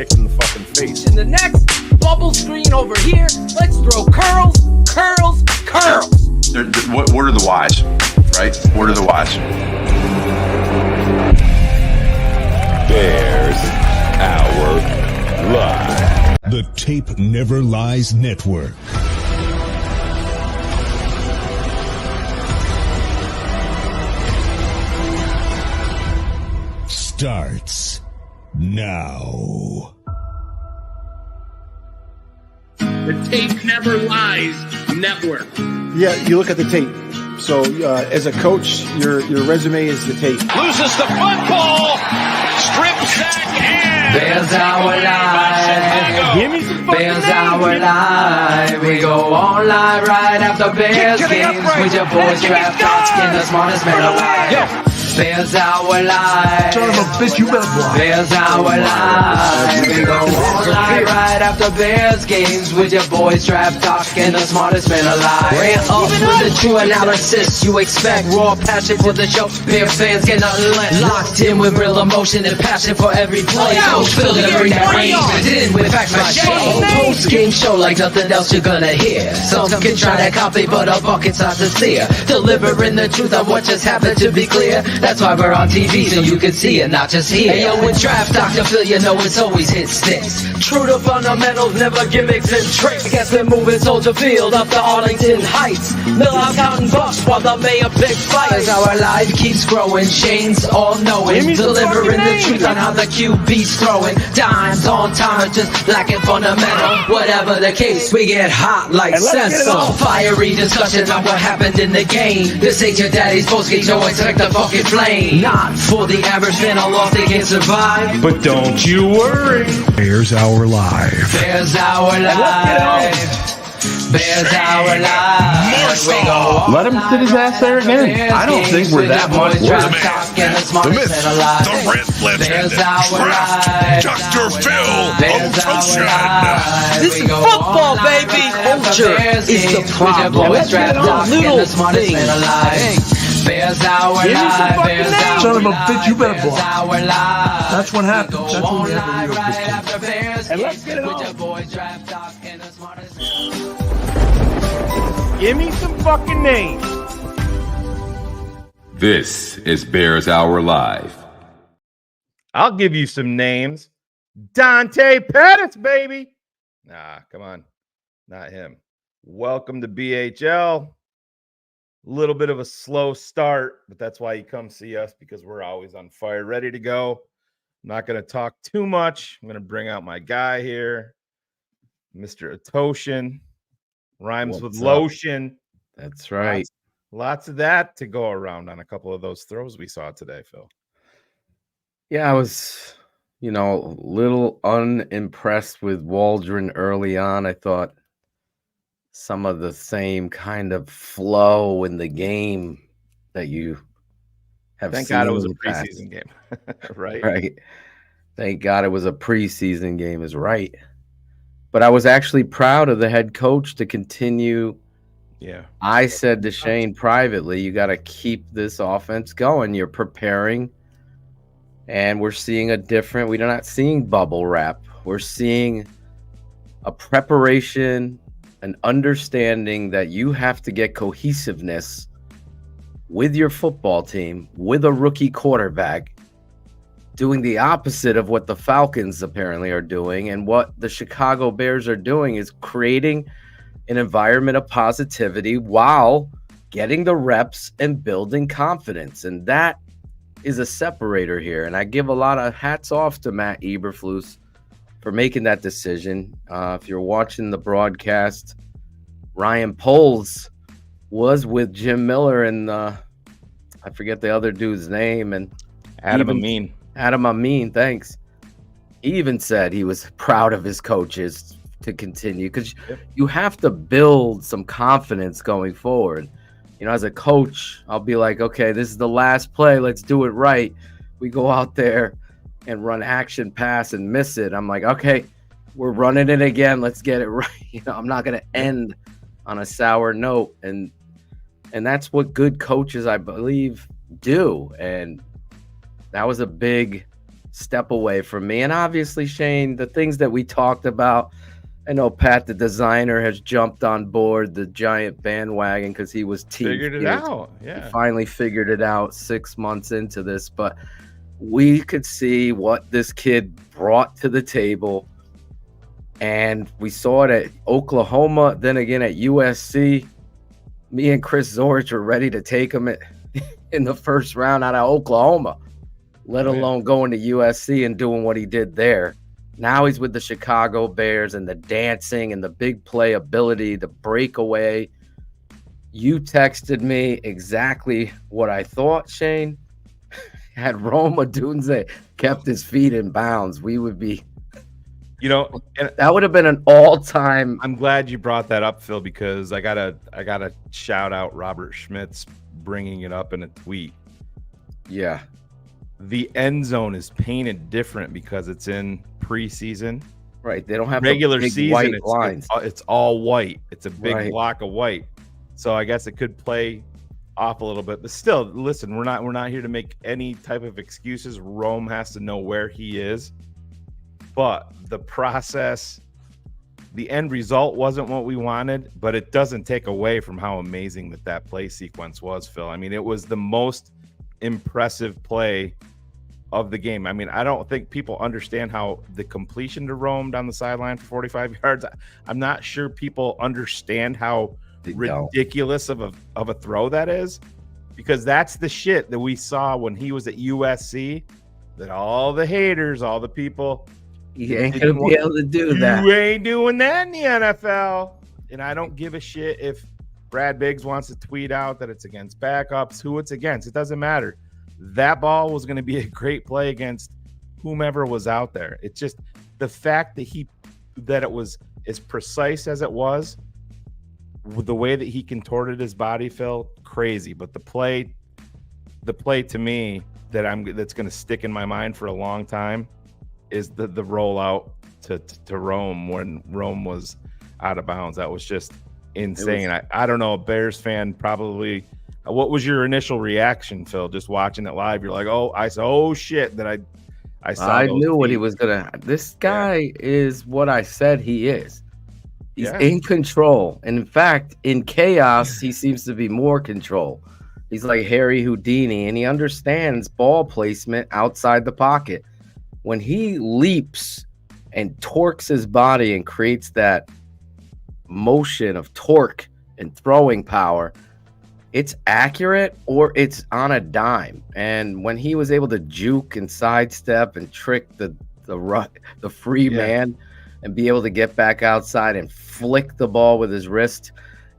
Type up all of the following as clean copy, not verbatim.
kicked in the fucking face. In the next bubble screen over here, let's throw curls. What are the whys, right? What are the whys? Bears Hour Live. The Tape Never Lies Network. Starts now. The Tape Never Lies Network. Yeah, you look at the tape. So as a coach, your resume is the tape. Loses the football. Strip sack and Bears Hour Live. Give me some fucking Bears names. Hour Live. We go on live right after Bears games with your boys draft picks and the smartest man alive. Bears Hour Live. Son of a bitch, you better block. Bears Hour Live. We go on live right after Bears games with your boys draft talk and the smartest man alive. Ran up with the true analysis you expect. Raw passion for the show. Bear fans get nothing less. Locked in with real emotion and passion for every play. Coach Phil to bring that range. In with facts my shame. Post game show like nothing else you're gonna hear. Some can try to copy, but a bucket's not sincere. Delivering the truth on what just happened to be clear. That's why we're on TV, so you can see it, not just hear. Hey, yo, with Draft Dr. Phil, you know it's always hit sticks. True to fundamentals, never gimmicks and tricks. I guess we're moving Soldier Field up to Arlington Heights. Mill out counting bucks while the mayor pick fights. Our life keeps growing, Shane's all knowing. Delivering the truth on how the QB's throwing. Dimes on time, or just lacking fundamental. Whatever the case, we get hot like Cecil. Fiery discussion on what happened in the game. This ain't your daddy's postgame show, expect the fucking flame. Not for the average fan, all lost they can't survive. But don't you worry. Bears Hour Live. Bears Hour Live. Bears Hour Live. We go Let him sit his ass there again. I don't think we're that much worse. The myth, the red legend, Dr. Phil Ocean. This is football, baby. Culture is the problem. Little things. Bears Hour Live. Bears Hour Son of a bitch, you better block. Hour Live. That's what happens. That's when you have a real Right good team. after Bears And let's games get it with on. your boys draft talk and the smartest. Give me some fucking names. This is Bears Hour Live. I'll give you some names. Dante Pettis, baby. Nah, come on. Not him. Welcome to BHL. A little bit of a slow start, but that's why you come see us, because we're always on fire, ready to go. I'm not going to talk too much. I'm going to bring out my guy here, Mr. Atoshin. Rhymes with lotion. That's right. Lots of that to go around on a couple of those throws we saw today, Phil. Yeah, I was, a little unimpressed with Waldron early on. I thought some of the same kind of flow in the game that you have Thank seen. God it was a in the past. preseason game, right? Right. Thank God it was a preseason game, is right. But I was actually proud of the head coach to continue. Yeah. I said to Shane privately, you got to keep this offense going. You're preparing, and we're seeing we're not seeing bubble wrap. We're seeing a preparation, an understanding that you have to get cohesiveness with your football team, with a rookie quarterback, doing the opposite of what the Falcons apparently are doing. And what the Chicago Bears are doing is creating an environment of positivity while getting the reps and building confidence. And that is a separator here. And I give a lot of hats off to Matt Eberflus for making that decision. If you're watching the broadcast, Ryan Poles was with Jim Miller and I forget the other dude's name, and Adam Amin, thanks. He even said he was proud of his coaches to continue, because you have to build some confidence going forward. As a coach, I'll be like, okay, this is the last play. Let's do it right. We go out there and run action pass and miss it. I'm like, okay, we're running it again. Let's get it right. I'm not going to end on a sour note. And that's what good coaches, I believe, do. And that was a big step away from me. And obviously, Shane, the things that we talked about, I know Pat, the designer, has jumped on board the giant bandwagon because he was Figured it out. Yeah. He finally figured it out 6 months into this. But we could see what this kid brought to the table. And we saw it at Oklahoma, then again at USC. Me and Chris Zorich were ready to take him in the first round out of Oklahoma, let alone going to USC and doing what he did there. Now he's with the Chicago Bears, and the dancing and the big play ability, the breakaway. You texted me exactly what I thought, Shane. Had Rome Odunze kept his feet in bounds, we would be, that would have been an all-time. I'm glad you brought that up, Phil, because I gotta shout out Robert Schmitz bringing it up in a tweet. Yeah. The end zone is painted different because it's in preseason. Right. They don't have regular big season white lines. It's all white. It's a big block of white. So I guess it could play off a little bit. But still, listen, we're not here to make any type of excuses. Rome has to know where he is. But the process, the end result wasn't what we wanted, but it doesn't take away from how amazing that play sequence was, Phil. I mean, it was the most impressive play of the game. I mean, I don't think people understand how the completion to Rome down the sideline for 45 yards. I'm not sure people understand how ridiculous of a throw that is, because that's the shit that we saw when he was at USC, that all the haters, all the people, you ain't gonna be able to do that. You ain't doing that in the NFL. And I don't give a shit if Brad Biggs wants to tweet out that it's against backups, who it's against. It doesn't matter. That ball was going to be a great play against whomever was out there. It's just the fact that it was as precise as it was, the way that he contorted his body, Phil, crazy. But the play to me that's going to stick in my mind for a long time is the rollout to Rome when Rome was out of bounds. That was just insane. I don't know, a Bears fan probably. What was your initial reaction, Phil? Just watching it live, you're like, oh shit, that I saw. I knew what he was gonna. This guy is what I said he is. He's in control, and in fact, in chaos, he seems to be more control. He's like Harry Houdini, and he understands ball placement outside the pocket. When he leaps and torques his body and creates that motion of torque and throwing power, it's accurate or it's on a dime. And when he was able to juke and sidestep and trick the free man and be able to get back outside and flick the ball with his wrist,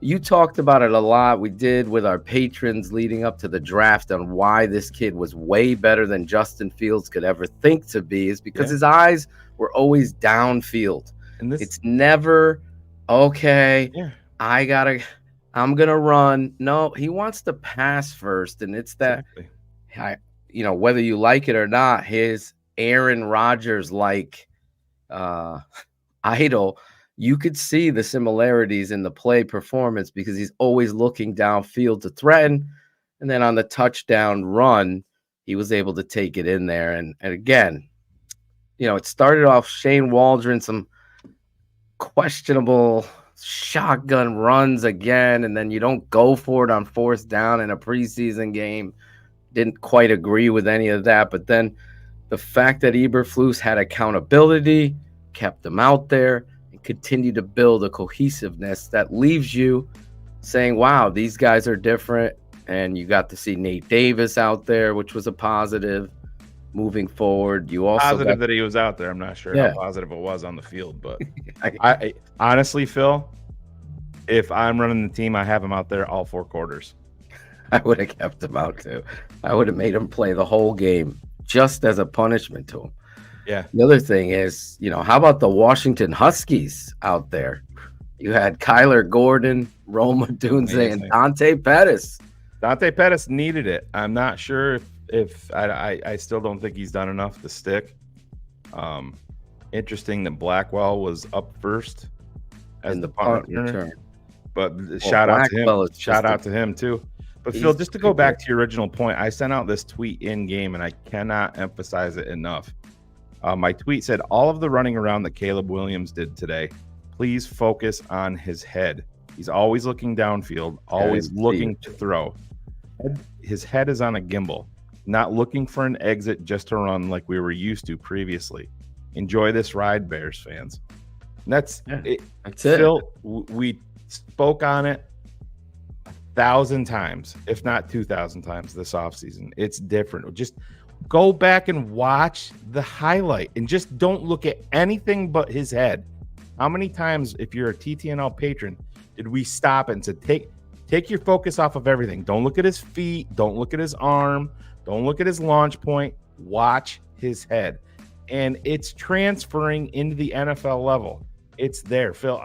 you talked about it a lot. We did with our patrons leading up to the draft on why this kid was way better than Justin Fields could ever think to be, is because his eyes were always downfield. And it's never, okay, I'm going to run. No, he wants to pass first. And it's that, whether you like it or not, his Aaron Rodgers-like idol, you could see the similarities in the play performance because he's always looking downfield to threaten. And then on the touchdown run, he was able to take it in there. And again, it started off Shane Waldron, some questionable shotgun runs again, and then you don't go for it on fourth down in a preseason game. Didn't quite agree with any of that. But then the fact that Eberflus had accountability, kept them out there, continue to build a cohesiveness that leaves you saying, wow, these guys are different. And you got to see Nate Davis out there, which was a positive moving forward. You also positive that he was out there. I'm not sure how positive it was on the field, but I honestly, Phil, if I'm running the team, I have him out there all 4 quarters. I would have kept him out too. I would have made him play the whole game just as a punishment to him. Yeah. The other thing is, how about the Washington Huskies out there? You had Kyler Gordon, Rome Odunze, and Dante Pettis. Dante Pettis needed it. I'm not sure if I still don't think he's done enough to stick. Interesting that Blackwell was up first as the punt returner. But shout out to him. Shout out to him too. But Phil, just to go back to your original point, I sent out this tweet in game, and I cannot emphasize it enough. My tweet said, all of the running around that Caleb Williams did today, please focus on his head. He's always looking downfield, always looking to throw. His head is on a gimbal, not looking for an exit just to run like we were used to previously. Enjoy this ride, Bears fans. And that's it. Phil, we spoke on it 1,000 times, if not 2,000 times this offseason. It's different. Just go back and watch the highlight and just don't look at anything but his head. How many times, if you're a TTNL patron, did we stop and said, take your focus off of everything? Don't look at his feet. Don't look at his arm. Don't look at his launch point. Watch his head. And it's transferring into the NFL level. It's there, Phil.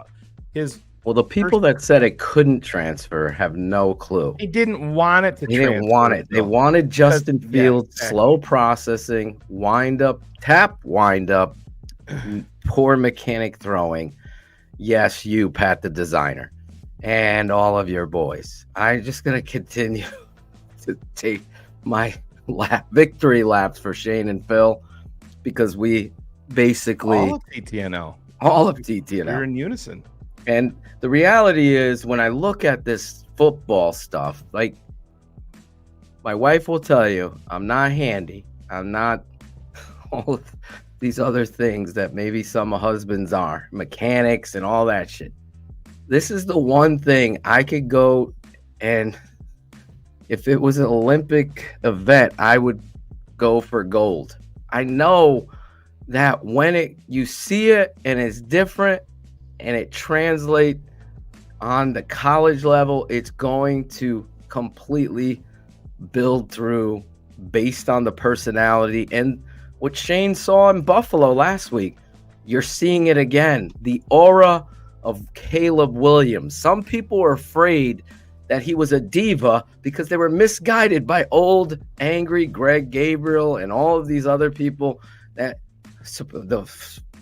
The people that said it couldn't transfer have no clue. They didn't want it to transfer. They didn't want it. They wanted Justin Fields, slow processing, wind up, poor mechanic throwing. Yes, you, Pat the designer, and all of your boys. I'm just going to continue to take my victory laps for Shane and Phil because we basically... All of TTNL. You're in unison. And the reality is, when I look at this football stuff, like my wife will tell you, I'm not handy. I'm not all of these other things that maybe some husbands are, mechanics and all that shit. This is the one thing I could go, and if it was an Olympic event, I would go for gold. I know that when you see it and it's different, and it translates on the college level, it's going to completely build through based on the personality. And what Shane saw in Buffalo last week, you're seeing it again. The aura of Caleb Williams. Some people were afraid that he was a diva because they were misguided by old, angry Greg Gabriel and all of these other people that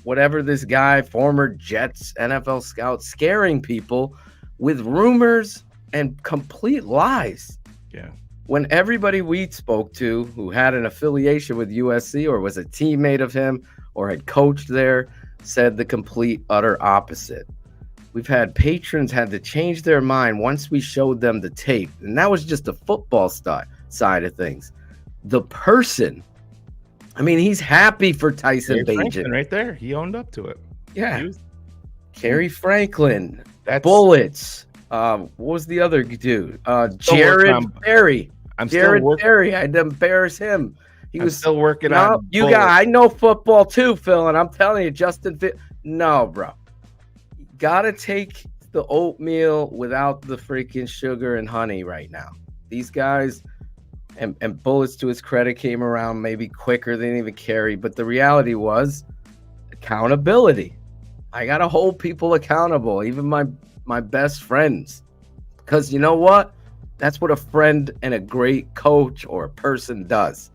whatever this guy, former Jets, NFL scout, scaring people with rumors and complete lies. Yeah. When everybody we spoke to who had an affiliation with USC or was a teammate of him or had coached there said the complete, utter opposite. We've had patrons had to change their mind once we showed them the tape. And that was just the football side of things. The person, I mean, he's happy for Tyson Bagent. Right there. He owned up to it. Yeah. Kerry Franklin. Bullets. What was the other dude? Jared Berry. Berry. I had to embarrass him. He was still working on you got. I know football too, Phil, and I'm telling you, Justin. No, bro. Gotta take the oatmeal without the freaking sugar and honey right now. These guys. And Bullets, to his credit, came around maybe quicker than even Kerry. But the reality was accountability. I got to hold people accountable, even my best friends. Because you know what? That's what a friend and a great coach or a person does.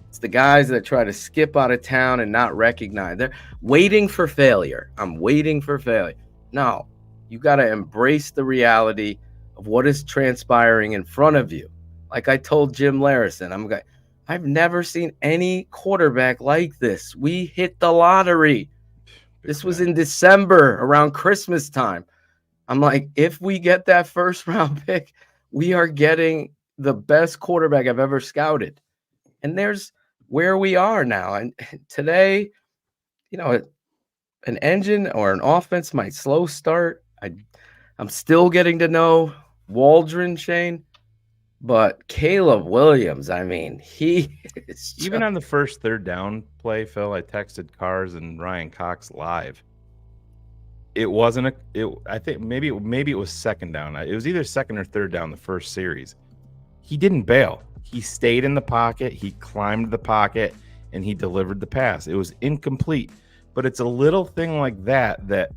It's the guys that try to skip out of town and not recognize. They're waiting for failure. I'm waiting for failure. No, you got to embrace the reality of what is transpiring in front of you. Like I told Jim Larison, I've never seen any quarterback like this. We hit the lottery. This was in December around Christmas time. I'm like, if we get that first round pick, we are getting the best quarterback I've ever scouted. And there's where we are now. And today, an engine or an offense might slow start. I'm still getting to know Waldron, Shane. But Caleb Williams, I mean, he is even on the first third down play, Phil, I texted Cars and Ryan Cox live. It wasn't I think maybe it was second down. It was either second or third down the first series. He didn't bail. He stayed in the pocket, he climbed the pocket, and he delivered the pass. It was incomplete. But it's a little thing like that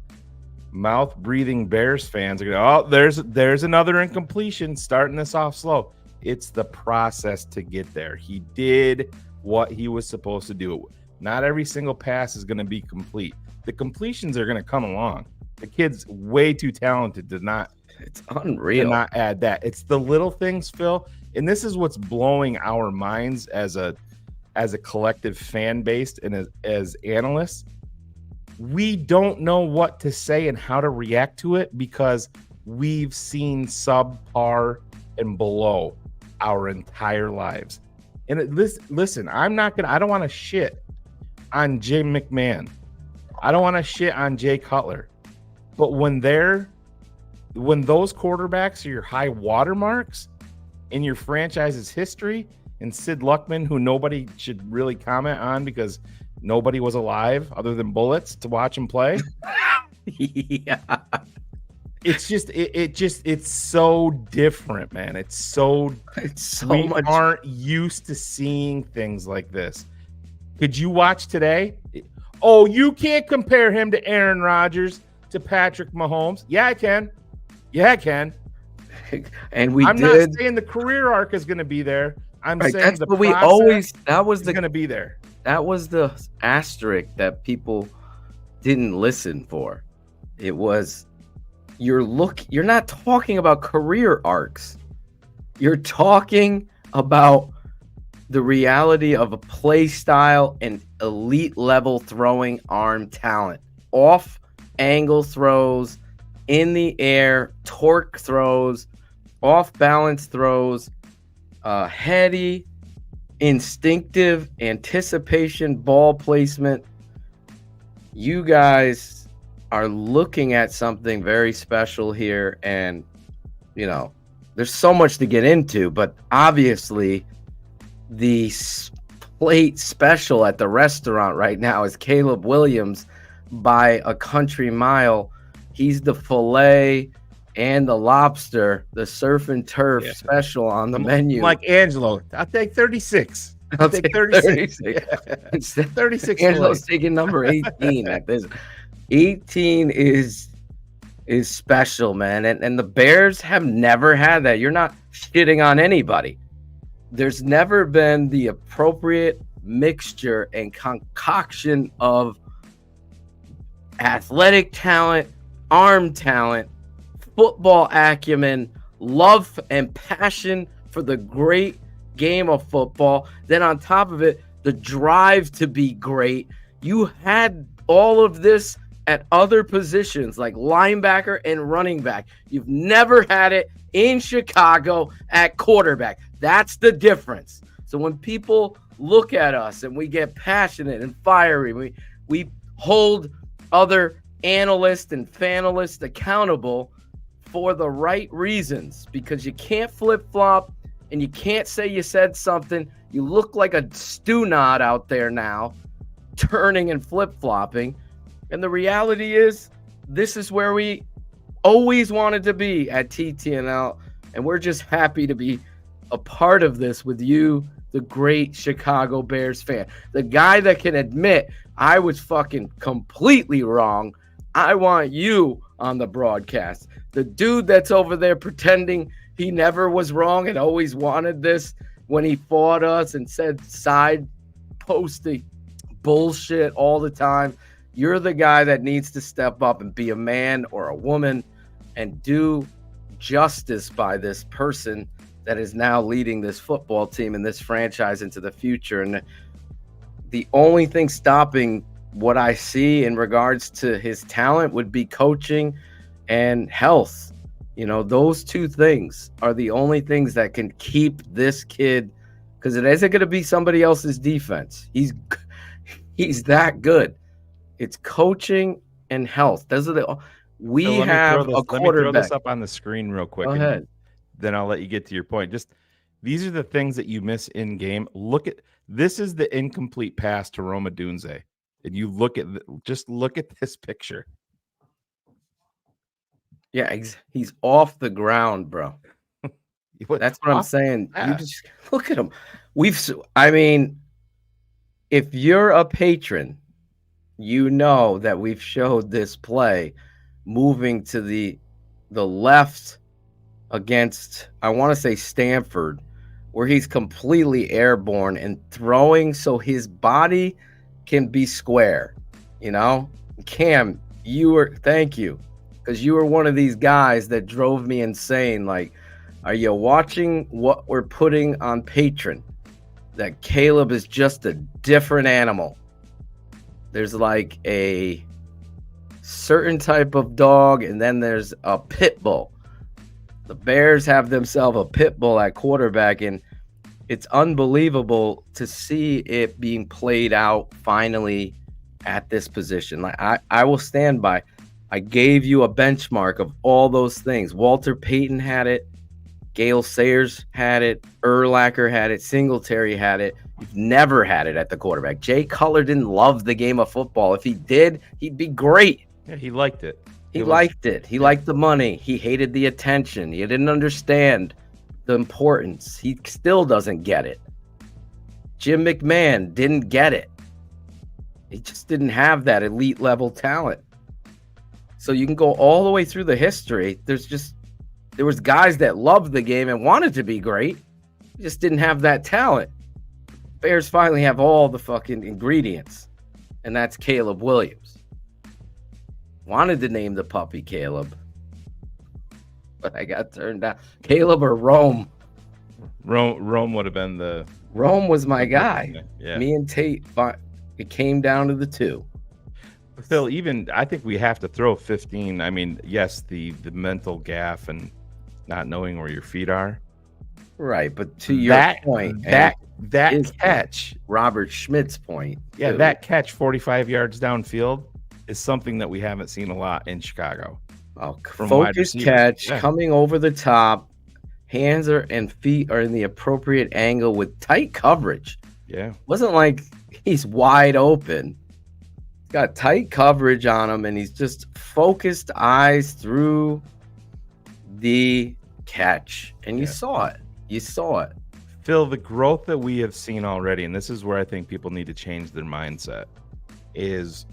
mouth-breathing Bears fans are going, there's another incompletion, starting this off slow. It's the process to get there. He did what he was supposed to do. Not every single pass is going to be complete. The completions are going to come along. The kid's way too talented to not. It's unreal. To not add that. It's the little things, Phil. And this is what's blowing our minds as a as a collective fan base and as analysts, we don't know what to say and how to react to it because we've seen subpar and below our entire lives. And listen, I don't want to shit on Jay McMahon. I don't want to shit on Jay Cutler. But when those quarterbacks are your high watermarks in your franchise's history, and Sid Luckman, who nobody should really comment on because nobody was alive other than bullets to watch him play. Yeah. It's so different, man. It's so we much. Aren't used to seeing things like this. Could you watch today? Oh, you can't compare him to Aaron Rodgers, to Patrick Mahomes. Yeah, I can. And I'm not saying the career arc is going to be there. I'm saying that's the what we process always. That was going to be there. That was the asterisk that people didn't listen for. It was you're not talking about career arcs. You're talking about the reality of a play style and elite level throwing arm talent. Off angle throws, in the air, torque throws, off balance throws, heady, instinctive anticipation, ball placement. You guys are looking at something very special here, and there's so much to get into, but obviously the plate special at the restaurant right now is Caleb Williams by a country mile. He's the filet and the lobster, the surf and turf special on the menu. Like Angelo, I'll take 36. I'll take 36. 36. Angelo's taking number 18 at this. 18 is special, man. And the Bears have never had that. You're not shitting on anybody. There's never been the appropriate mixture and concoction of athletic talent, arm talent, football acumen, love and passion for the great game of football. Then on top of it, the drive to be great. You had all of this at other positions like linebacker and running back. You've never had it in Chicago at quarterback. That's the difference. So when people look at us and we get passionate and fiery, we hold other analysts and fanalists accountable for the right reasons, because you can't flip-flop and you can't say you said something. You look like a stew nod out there now, turning and flip-flopping. And the reality is, this is where we always wanted to be at TTNL, and we're just happy to be a part of this with you, the great Chicago Bears fan. The guy that can admit I was fucking completely wrong. I want you on the broadcast. The dude that's over there pretending he never was wrong and always wanted this when he fought us and said side posting bullshit all the time. You're the guy that needs to step up and be a man or a woman and do justice by this person that is now leading this football team and this franchise into the future. And the only thing stopping what I see in regards to his talent would be coaching and health. Those two things are the only things that can keep this kid, because it isn't going to be somebody else's defense. He's that good. It's coaching and health. Those are we have a quarterback. Let me throw this up on the screen real quick. Go ahead. Then I'll let you get to your point. Just these are the things that you miss in game. This is the incomplete pass to Roma Dunze. And you look at this picture. Yeah, he's off the ground, bro. That's what I'm saying. You just look at him. If you're a patron, you know that we've showed this play moving to the left against, I want to say Stanford, where he's completely airborne and throwing so his body can be square. Cam, thank you, because you were one of these guys that drove me insane. Like, are you watching what we're putting on Patreon? that Caleb is just a different animal. There's like a certain type of dog, and then there's a pit bull. The Bears have themselves a pit bull at quarterback, and it's unbelievable to see it being played out finally at this position. Like I will stand by. I gave you a benchmark of all those things. Walter Payton had it. Gale Sayers had it. Urlacher had it. Singletary had it. You've never had it at the quarterback. Jay Cutler didn't love the game of football. If he did, he'd be great. Yeah, he liked it. He liked it. He liked the money. He hated the attention. He didn't understand the importance. He still doesn't get it. Jim McMahon didn't get it. He just didn't have that elite level talent. So you can go all the way through the history. There was guys that loved the game and wanted to be great. Just didn't have that talent. Bears finally have all the fucking ingredients. And that's Caleb Williams. Wanted to name the puppy Caleb, but I got turned down. Caleb or Rome? Rome would have been the... Rome was my guy. Yeah. Me and Tate, it came down to the two. Phil, even I think we have to throw 15. I mean, yes, the mental gaffe and not knowing where your feet are. Right, but to your point, that catch, Robert Schmidt's point. Yeah, too. That catch 45 yards downfield is something that we haven't seen a lot in Chicago. Oh, focused catch, coming over the top, hands and feet are in the appropriate angle with tight coverage. Yeah. Wasn't like he's wide open. He's got tight coverage on him, and he's just focused eyes through the catch. And you saw it. You saw it. Phil, the growth that we have seen already, and this is where I think people need to change their mindset, is,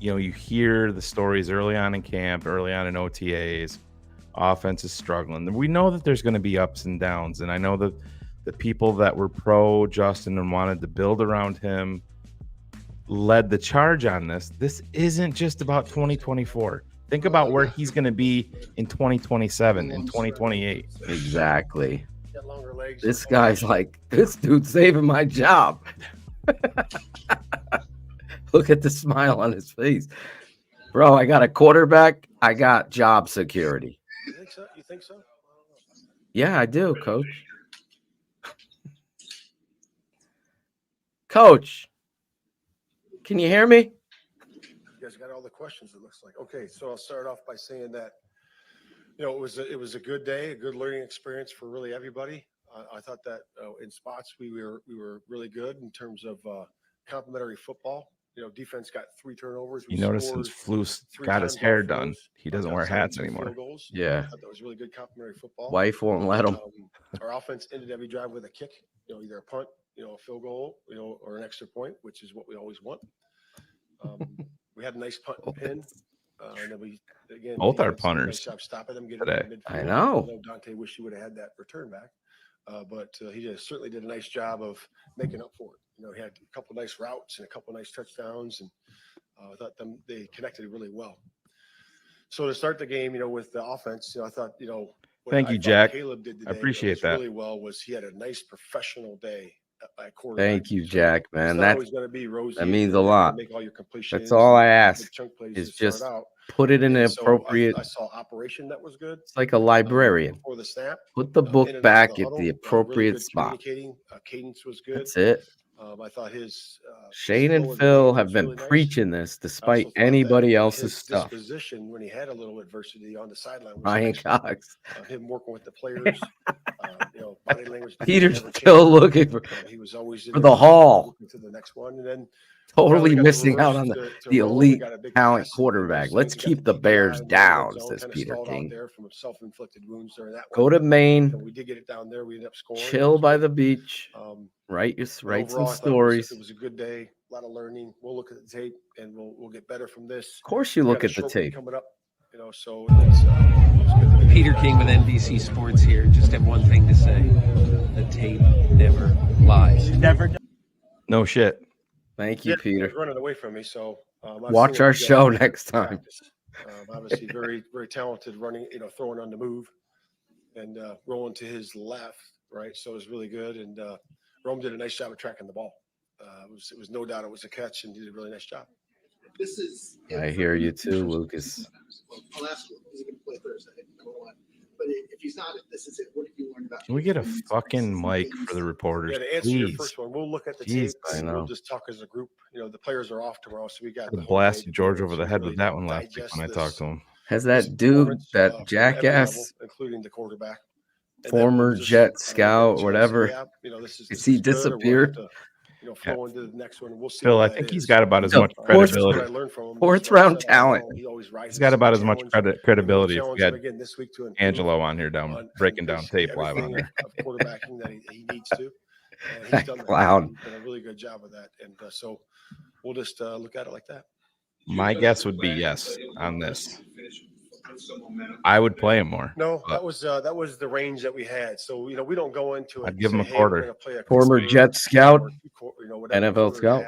you hear the stories early on in camp, early on in OTAs, offense is struggling. We know that there's going to be ups and downs, and I know that the people that were pro Justin and wanted to build around him led the charge on this. This isn't just about 2024. Think about where he's going to be in 2027 and 2028. Exactly. This guy's like, this dude's saving my job. Look at the smile on his face. Bro, I got a quarterback. I got job security. You think so? You think so? Yeah, I do, Coach. Coach, can you hear me? You guys got all the questions, it looks like. Okay, so I'll start off by saying that, it was a good day, a good learning experience for really everybody. I thought that in spots we were really good in terms of complementary football. Defense got 3 turnovers. You notice since Flus got his hair done, he doesn't wear hats anymore. Yeah. I thought that was really good complementary football. Wife won't let him. Our offense ended every drive with a kick, either a punt, a field goal, or an extra point, which is what we always want. We had a nice punt and pin. And then we, again, both our punters nice job stopping them, getting today. Midfield. I know. Dante wished he would have had that return back. But he certainly did a nice job of making up for it. He had a couple nice routes and a couple nice touchdowns, and I thought they connected really well. So to start the game, with the offense, I thought, thank you, Jack. Caleb did today, I appreciate that really well. Was he had a nice professional day at quarterback. Thank you, Jack, man. That means a lot. Make all your completions. That's all I ask. Is just put it in an appropriate. I saw operation that was good. It's like a librarian. Before the snap, put the book back at the appropriate spot. Cadence was good. That's it. I thought his Shane and Phil have been preaching this despite anybody else's stuff. Position when he had a little adversity on the sideline. Ryan Cox. Him working with the players. Body language. Peter's still looking for. He was always for the haul. To the next one, and then totally missing out on the elite talent quarterback. Let's keep the Bears down, says Peter King. From self-inflicted wounds during that Go to Maine. We did get it down there. We ended up scoring. Chill by the beach. Write some stories. It was a good day. A lot of learning. We'll look at the tape and we'll get better from this. Of course, you look at the tape. Coming up, so it's good to Peter King with NBC Sports here. Just have one thing to say: the tape never lies. Never. No shit. Thank you, Peter. Running away from me, so watch our show next time. Obviously, very, very talented running, throwing on the move and rolling to his left, right? So it was really good. And Rome did a nice job of tracking the ball. It was no doubt it was a catch, and he did a really nice job. This is. I hear you too, Lucas. Well, I'll ask you, is he going to play Thursday? Number one. But if he's not, this is it. What have you learned about? Can we get a fucking mic for the reporters? Yeah, to answer your Please. first one, we'll look at the Jeez, tape. I know. We'll just talk as a group. You know, the players are off tomorrow, so we got I blasted George over the head with that one last week when I talked to him. Has that dude, that jackass, including the quarterback, former Jet scout, whatever, this is he disappeared? Flow into the next one. We'll see. Phil, I think he's got about as much credibility. Fourth round talent. He's got about as much credibility as we had again this week to Angelo on here breaking down tape live on there. Of quarterbacking that he needs to. And he's done Clown. Done a really good job of that. And so we'll just look at it like that. My guess would be yes on this. I would play him more. No, that was the range that we had. So we don't go into it. I'd give him a quarter. Former Jet scout, NFL scout,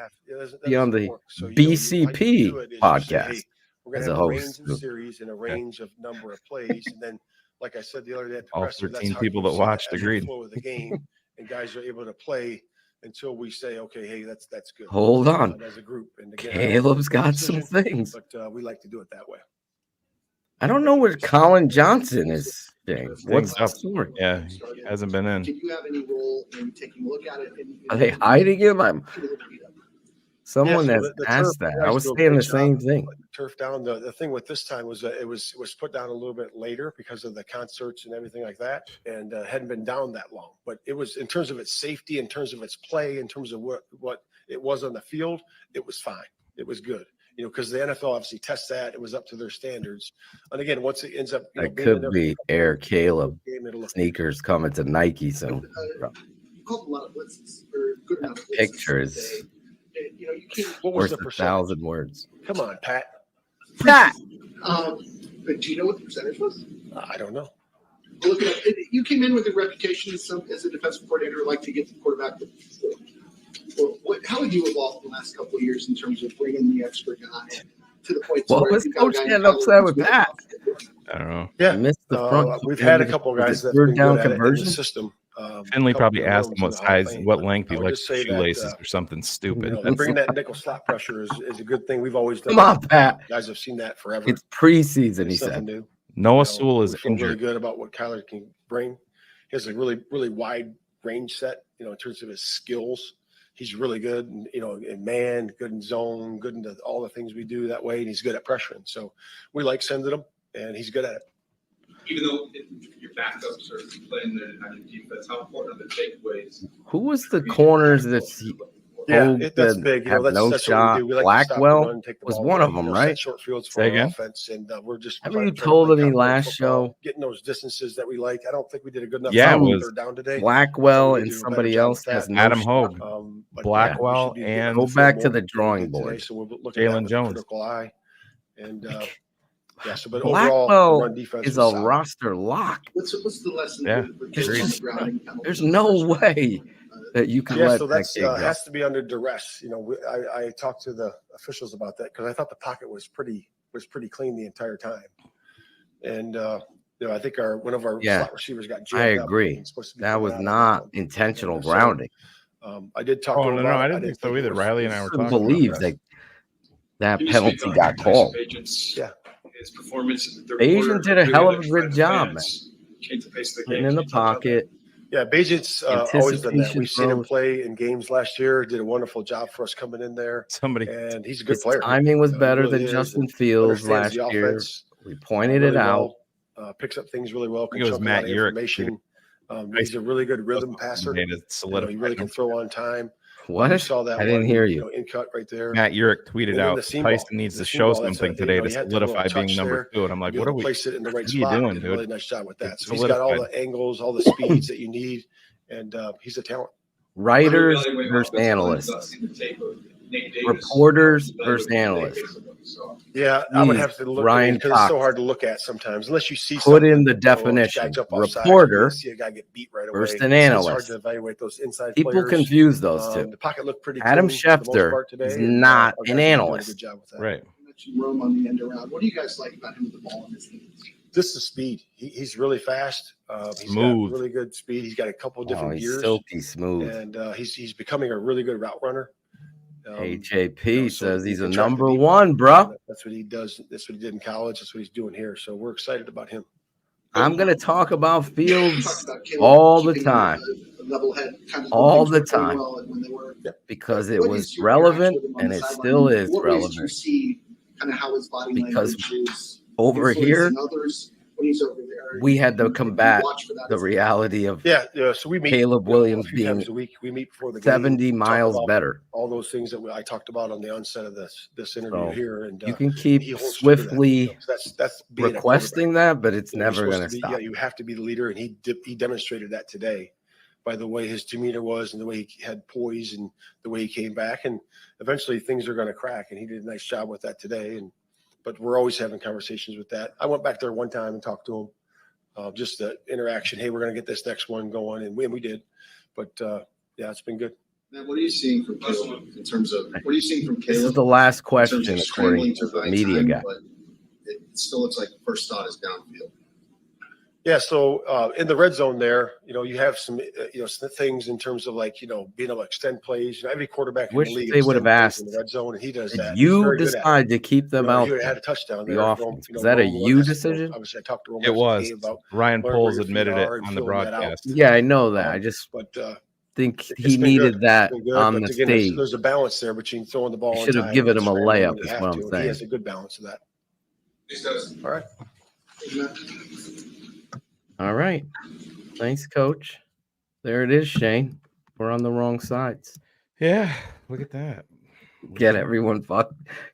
be on the BCP podcast we're going as to a have a range host. of series and a range of number of plays, and then, like I said the other day, at the All presser, that's 13 how people you that see watched as the agreed. flow of the game, and guys are able to play until we say, okay, hey, that's good. Hold on. As a group, and again, Caleb's got some decision, things. but we like to do it that way. I don't know where Colin Johnson is. What's up? the story? Yeah, he hasn't been in. Did you have any role in taking a look at it? Are they hiding him? Someone Yeah, so has the asked turf that. I guys was do a saying good the same job thing. putting turf down. The thing with this time was that it was put down a little bit later because of the concerts and everything like that, and hadn't been down that long. But it was, in terms of its safety, in terms of its play, in terms of what it was on the field, it was fine. It was good. Because the NFL obviously tests that. It was up to their standards. And again, once it ends up, That could be Air Caleb sneakers coming to Nike soon. You called a lot of blitzes, or good amount of blitzes Pictures today. You can't. What was worth the 1,000 words. Come on, Pat. Pat. But do you know what the percentage was? I don't know. Look at it. You came in with a reputation as a defensive coordinator, like to get the quarterback. How have you evolved in the last couple of years in terms of bringing the extra guy to the point? What was Coach getting upset with that? I don't know. Yeah, missed the front. we've had a couple of guys that third down in the conversion system. Finley probably couple of asked him what those in the Hall of size, Fame, what but length he I would likes just say that, shoelaces or something stupid. Bringing that nickel slot pressure is a good thing. We've always done. Come on, Pat. Guys have seen that forever. It's preseason, he It's nothing said. new. Noah Sewell is we feel really injured. good about what Kyler can bring. He has a really, really wide range set, in terms of his skills. He's really good, in man, good in zone, good into all the things we do that way, and he's good at pressuring. So we like sending him, and he's good at it. Even though your backups are playing the defense, how important are the takeaways? Who was the corners that That's big. have That's no what we shot? do. We like to stop the Blackwell run, take the was ball one away, of them, set right? short fields for Say our again? offense, and we're just. Haven't you trying to told play me cowboy last football, show? getting those distances that we like? I don't think we did a good enough Yeah, job it on was third down today. Blackwell We and do a better somebody job else with has that. no Adam shot. Hogue, But Blackwell, we should be getting and Go a little back more to the drawing today, board. So we're looking at Jalen it with a Jones. critical eye, and but overall, the Blackwell run defense is a was solid. roster lock. What's the lesson? Yeah, with agreed. on the ground and penalties? There's no way that you can Yeah, let so that that's kid go. has to be under duress. I talked to the officials about that because I thought the pocket was pretty clean the entire time, and I think one of our slot receivers got jammed I up agree. and supposed to be That coming was out on not one. intentional And so, grounding. I did talk Oh, to him no, about I it. didn't think so it either. was- Riley and I it were was- Couldn't talking about believe that. that Can you penalty speak on got Tyson called. Bagent's, Yeah. his performance in the third Bagent quarter, did a doing hell it of a in good front of job, fans, changed the pace of the Putting game. in the Can you talk about that? pocket. Yeah, Bagent's always done that. Anticipation We've seen him throws. play in games last year. Did a wonderful job for us coming in there, Somebody, and he's a good His player. timing was He better really than is, Justin and Fields understands last the year. offense, We pointed really it out. well, picks up things really well. I Can think it was chunk a lot Matt of Urick information. He's a really good rhythm passer. made it He solidified really can him. throw on time. What? You saw that I didn't one, hear you. in cut right there. Matt Urick tweeted And then out the seam ball. Tyson needs The to seam show ball, that's something what I think, today to he had the little solidify being touch number there, 2. And I'm like, be what able are to we? place it in the right What are you spot. doing, Did a dude? really nice job with that. It's So he's got all solidified. the angles, all the speeds that you need, and he's a talent. Writers versus analysts. Reporters versus analysts. Yeah, I would Please, have to look Ryan because it's so Cox. hard to look at sometimes, unless you see Put in something, the this guy definition. jump off sides, Reporter you see a guy get beat right away. versus an It's hard analyst. to evaluate those inside People players. confuse those two. The pocket looked pretty Adam clean for the most Schefter part today, is and, not our an guys are doing a analyst. good job with that. Right. You mentioned Rome on the end around. What do you guys like about him with the ball in his hands? Just the speed. He's really fast. He's Smooth. got really good speed. He's got a couple different he's gears. silky smooth. And he's becoming a really good route runner. HAP says he's a can track the number deep- one, bro. That's what he does. That's what he did in college. That's what he's doing here. So we're excited about him. I'm going to talk about Fields Talked about Caleb all the keeping time. a level head, kind of All things the were going time. well when they were. Because it What was is your interaction relevant with him on and the it sideline? still is What ways do you relevant. see kind of how his body Because language is over here, influencing others when he's over there? we had to And combat watch for that the as well. reality of Yeah. So we meet Caleb a Williams few being times a week. We meet before the game. 70 talk miles about better. all those things that I talked about on the onset of this interview So here. And you can he keep holds true to that. swiftly That's being a requesting that, but it's you're never supposed going to be- stop. Yeah, you have to be the leader, and he demonstrated that today by the way his demeanor was and the way he had poise and the way he came back. And eventually things are going to crack, and he did a nice job with that today. But we're always having conversations with that. I went back there one time and talked to him, just the interaction. Hey, we're going to get this next one going, and we did. But yeah, it's been good. Now, what are you seeing from Caleb in terms of what are you seeing from Caleb? This is the last in question, terms of according scrambling to the find media time, guy. But it still looks like the first thought is downfield. Yeah, so in the red zone there, you have some, some things in terms of like, being able to extend plays. Every quarterback in Wish the league they would have extend plays asked, in the red zone, and he does did that. He's you very good at it. decide to keep them out He would have there? had a touchdown The there. offense. Was that a you decision? Obviously, I talked to Romo It was. today about Ryan learn where Poles your feet admitted it are and on the filling that out. broadcast. Yeah, I know that. I just But think it's he been needed good. that It's been good, on but the again, stage. there's a balance there between throwing the ball You on should have time given and him a scrambling layup, when you is have what to, I'm and he saying. has a good balance of that. He does. All right. All right. Thanks, Coach. There it is, Shane. We're on the wrong sides. Yeah, look at that. Get everyone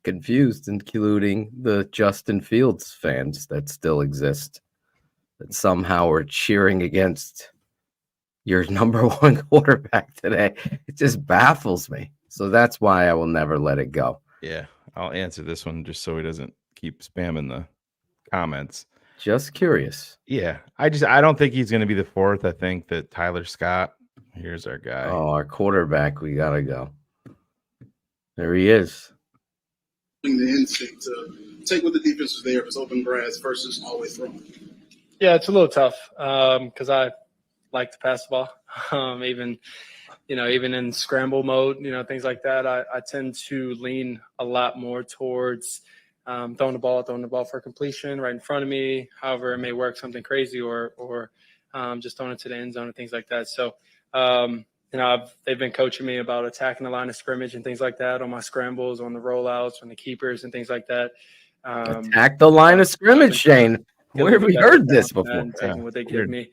confused, including the Justin Fields fans that still exist, that somehow are cheering against your number one quarterback today. It just baffles me. So that's why I will never let it go. Yeah, I'll answer this one just so he doesn't keep spamming the comments. Just curious. Yeah, I don't think he's going to be the fourth. I think that Tyler Scott, here's our guy. Oh, our quarterback, we got to go. There he is. The instinct to take what the defense was there if it's open grass versus always throwing. Yeah, it's a little tough because I like to pass the ball. Even in scramble mode, things like that, I tend to lean a lot more towards throwing the ball for completion right in front of me. However, it may work something crazy or just throwing it to the end zone and things like that. So, they've been coaching me about attacking the line of scrimmage and things like that on my scrambles, on the rollouts, on the keepers and things like that. Attack the line of scrimmage, Shane. Where have we heard this before? Taking what they give me,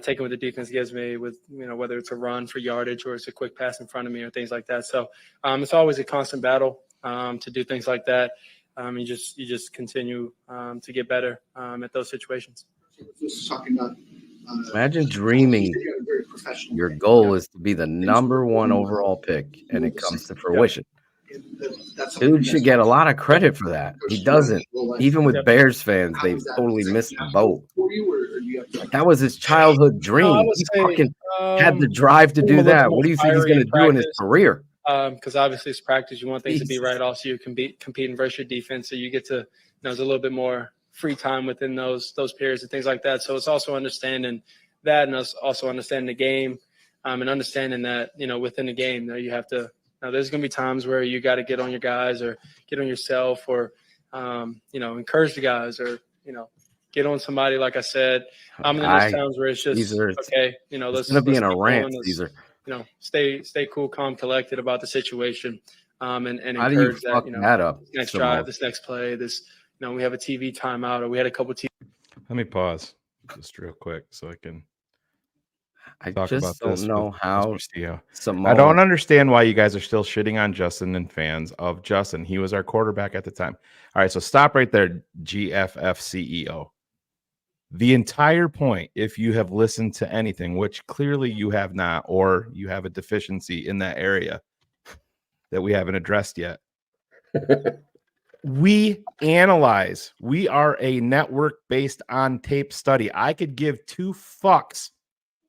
taking what the defense gives me with, whether it's a run for yardage or it's a quick pass in front of me or things like that. So it's always a constant battle to do things like that. You just continue to get better at those situations. Just talking about. Imagine dreaming your goal is to be the number one overall pick and it comes to fruition. Dude should get a lot of credit for that. He doesn't. Even with Bears fans, they've totally missed the boat. That was his childhood dream. He fucking had the drive to do that. What do you think he's going to do in his career? Because obviously it's practice. You want things to be right. Also, you can competing versus your defense, so you get to there's a little bit more free time within those periods and things like that. So it's also understanding that, and also understanding the game, and understanding that within the game, you have to. Now, there's going to be times where you got to get on your guys or get on yourself or encourage the guys or get on somebody. Like I said, and then there's times where it's just okay. Let's be in a keep rant. going. Stay cool, calm, collected about the situation, and how do you encourage fuck that up? This next drive, this next play, this. We have a TV timeout, or we had a couple TV. Let me pause just real quick so I can talk just about don't this. know how. I don't understand why you guys are still shitting on Justin and fans of Justin. He was our quarterback at the time. All right, so stop right there, GFF CEO. The entire point, if you have listened to anything, which clearly you have not, or you have a deficiency in that area that we haven't addressed yet. We analyze. We are a network based on tape study. I could give two fucks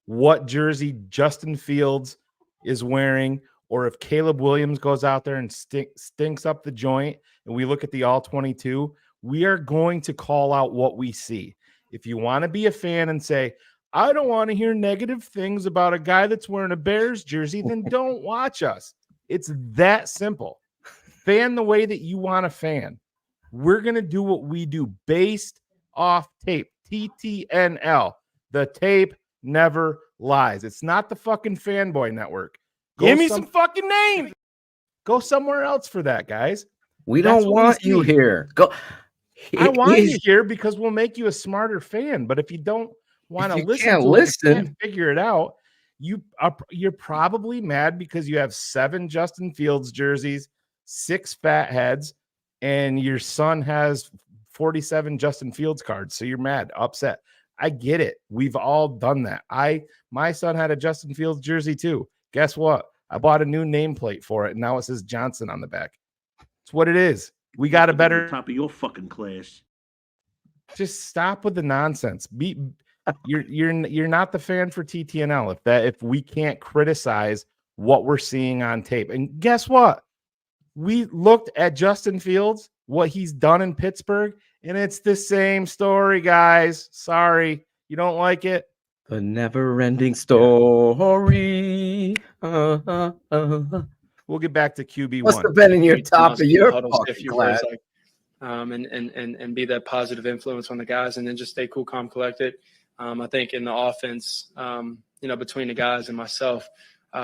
what jersey Justin Fields is wearing, or if Caleb Williams goes out there and stinks up the joint, and we look at the all 22, we are going to call out what we see. If you want to be a fan and say, I don't want to hear negative things about a guy that's wearing a Bears jersey, then don't watch us. It's that simple. Fan the way that you want to fan. We're going to do what we do based off tape. TTNL. The tape never lies. It's not the fucking Fanboy Network. Give me some fucking names. Go somewhere else for that, guys. We don't want you here. Go. I want you here because we'll make you a smarter fan. But if you don't want to listen to it, you can't figure it out, you're probably mad because you have 7 Justin Fields jerseys, 6 fat heads, and your son has 47 Justin Fields cards. So you're mad, upset. I get it. We've all done that. My son had a Justin Fields jersey too. Guess what? I bought a new nameplate for it, and now it says Johnson on the back. It's what it is. We got a better top of your fucking class. Just stop with the nonsense. You're not the fan for TTNL if we can't criticize what we're seeing on tape. And guess what? We looked at Justin Fields, what he's done in Pittsburgh, and it's the same story, guys. Sorry, you don't like it. The never-ending story. We'll get back to QB1. Must have been in your top of your fucking class. And be that positive influence on the guys, and then just stay cool, calm, collected. I think in the offense, between the guys and myself,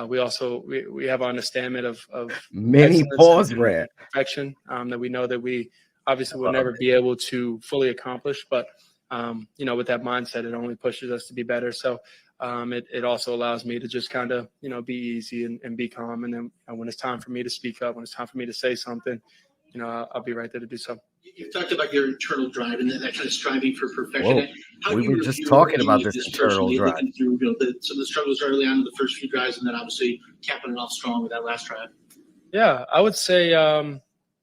we have an understanding of many pause rant perfection that we know that we obviously will never be able to fully accomplish, but with that mindset, it only pushes us to be better. So it also allows me to just kind of be easy and be calm, and then when it's time for me to speak up, when it's time for me to say something, I'll be right there to do so. You've talked about your internal drive and that kind of striving for perfection. We were just talking about this internal drive. Through, some of the struggles early on in the first few drives, and then obviously capping it off strong with that last drive. Yeah, I would say in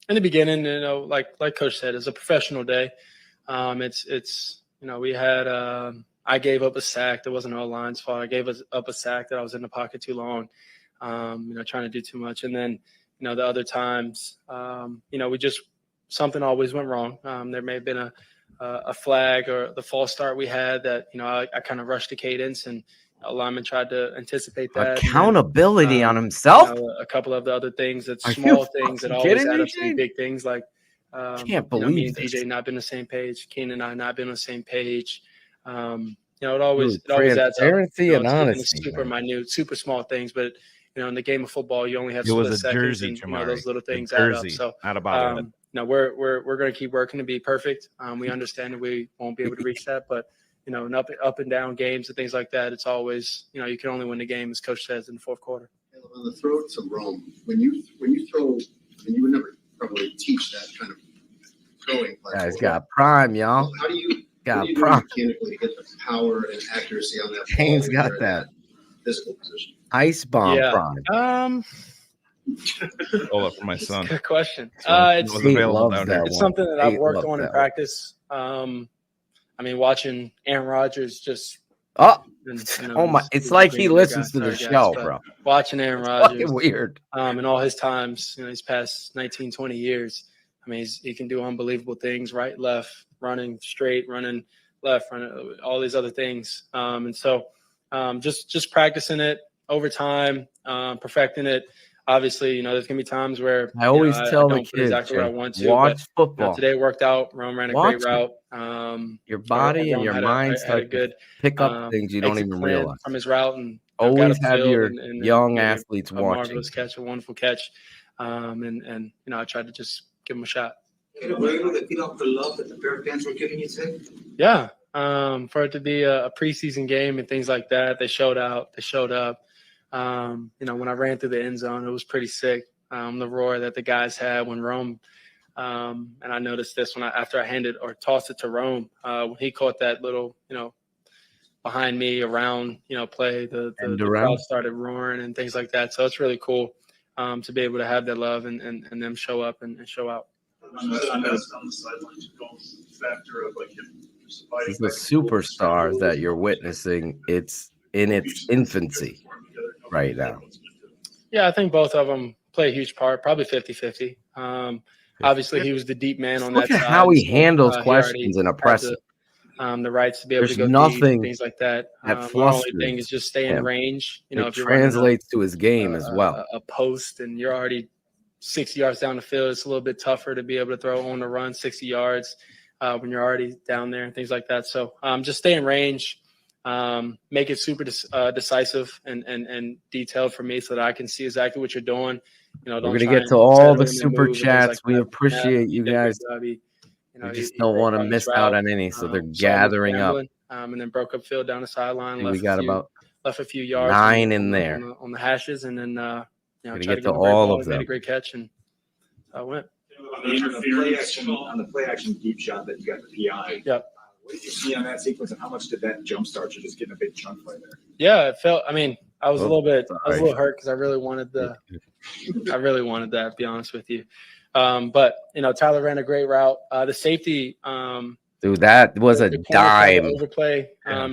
the beginning, like Coach said, it's a professional day. We had I gave up a sack that wasn't our line's fault. I gave up a sack that I was in the pocket too long, trying to do too much, and then the other times, we just. Something always went wrong. There may have been a flag or the false start we had that, I kind of rushed the cadence, and a lineman tried to anticipate that. Accountability on himself. A couple of the other things, that small things that always add up to be big things, like can't believe me and DJ not been on the same page, Keenan and I not been on the same page. It always adds up. Transparency and honesty. Super minute, super small things, but in the game of football, you only have split seconds, and those little things add up. So not about it. We're going to keep working to be perfect. We understand that we won't be able to reach that, but in up and down games and things like that, it's always you can only win the game, as Coach says, in the fourth quarter. On the throw to Rome, when you throw, you would never probably teach that kind of throwing. Guys got prime, y'all. How do you got prime mechanically to get the power and accuracy on that? Kane's got that physical position. Ice bomb prime. Hold up for my son. Good question. It's something that I've worked on in practice. Watching Aaron Rodgers just. Oh my! It's like he listens to the show, bro. Watching Aaron Rodgers, weird. In all his times, these past 19, 20 years, he can do unbelievable things, right, left, running straight, running left, running all these other things. And so, just practicing it over time, perfecting it. Obviously, there's gonna be times where I always tell the kids exactly what I want to. Watch football. Today worked out. Rome ran a great route. Your body and your mind start to pick up things you don't even realize from his route, and always have your young athletes watching. Marvelous catch, a wonderful catch, and I tried to just give him a shot. Were you able to feel off the love that the Bear fans were giving you today? Yeah, for it to be a preseason game and things like that, they showed out. They showed up. When I ran through the end zone, it was pretty sick. The roar that the guys had when Rome, and I noticed this after I handed or tossed it to Rome, when he caught that little, behind me around, play, the crowd started roaring and things like that. So it's really cool to be able to have that love and them show up and show out. It's the superstar that you're witnessing. It's in its infancy right now. Yeah, I think both of them play a huge part, probably 50-50. Obviously, he was the deep man on that side. Look at how he handles questions in a presser. the rights to be able There's to go nothing deep, things like that. that Our only flusters thing is just stay in him. range. You know, It if you're running translates to his game as well. a post and you're already 60 yards down the field, it's a little bit tougher to be able to throw on the run 60 yards when you're already down there and things like that. So just stay in range, make it super decisive and detailed for me so that I can see exactly what you're doing. You know, We're going to get to all the super chats. We like appreciate you guys. You know, We just don't want to miss out on any, so they're gathering up. And then broke up field down the sideline. We got about left a few yards 9 in there. on the hashes, and then you know, Gonna try get to to give him a great all ball. of He made them. a great catch, and I went. On the play action deep shot that you got the PI. Yep. What did you see on that sequence, and how much did that jumpstart you just getting a big chunk right there? Yeah, it felt. I mean, I was a little bit. sorry. I was a little hurt because I really wanted that. To be honest with you. But you know, Tyler ran a great route. The safety. Dude, that was a the corner tried to dime. Overplay.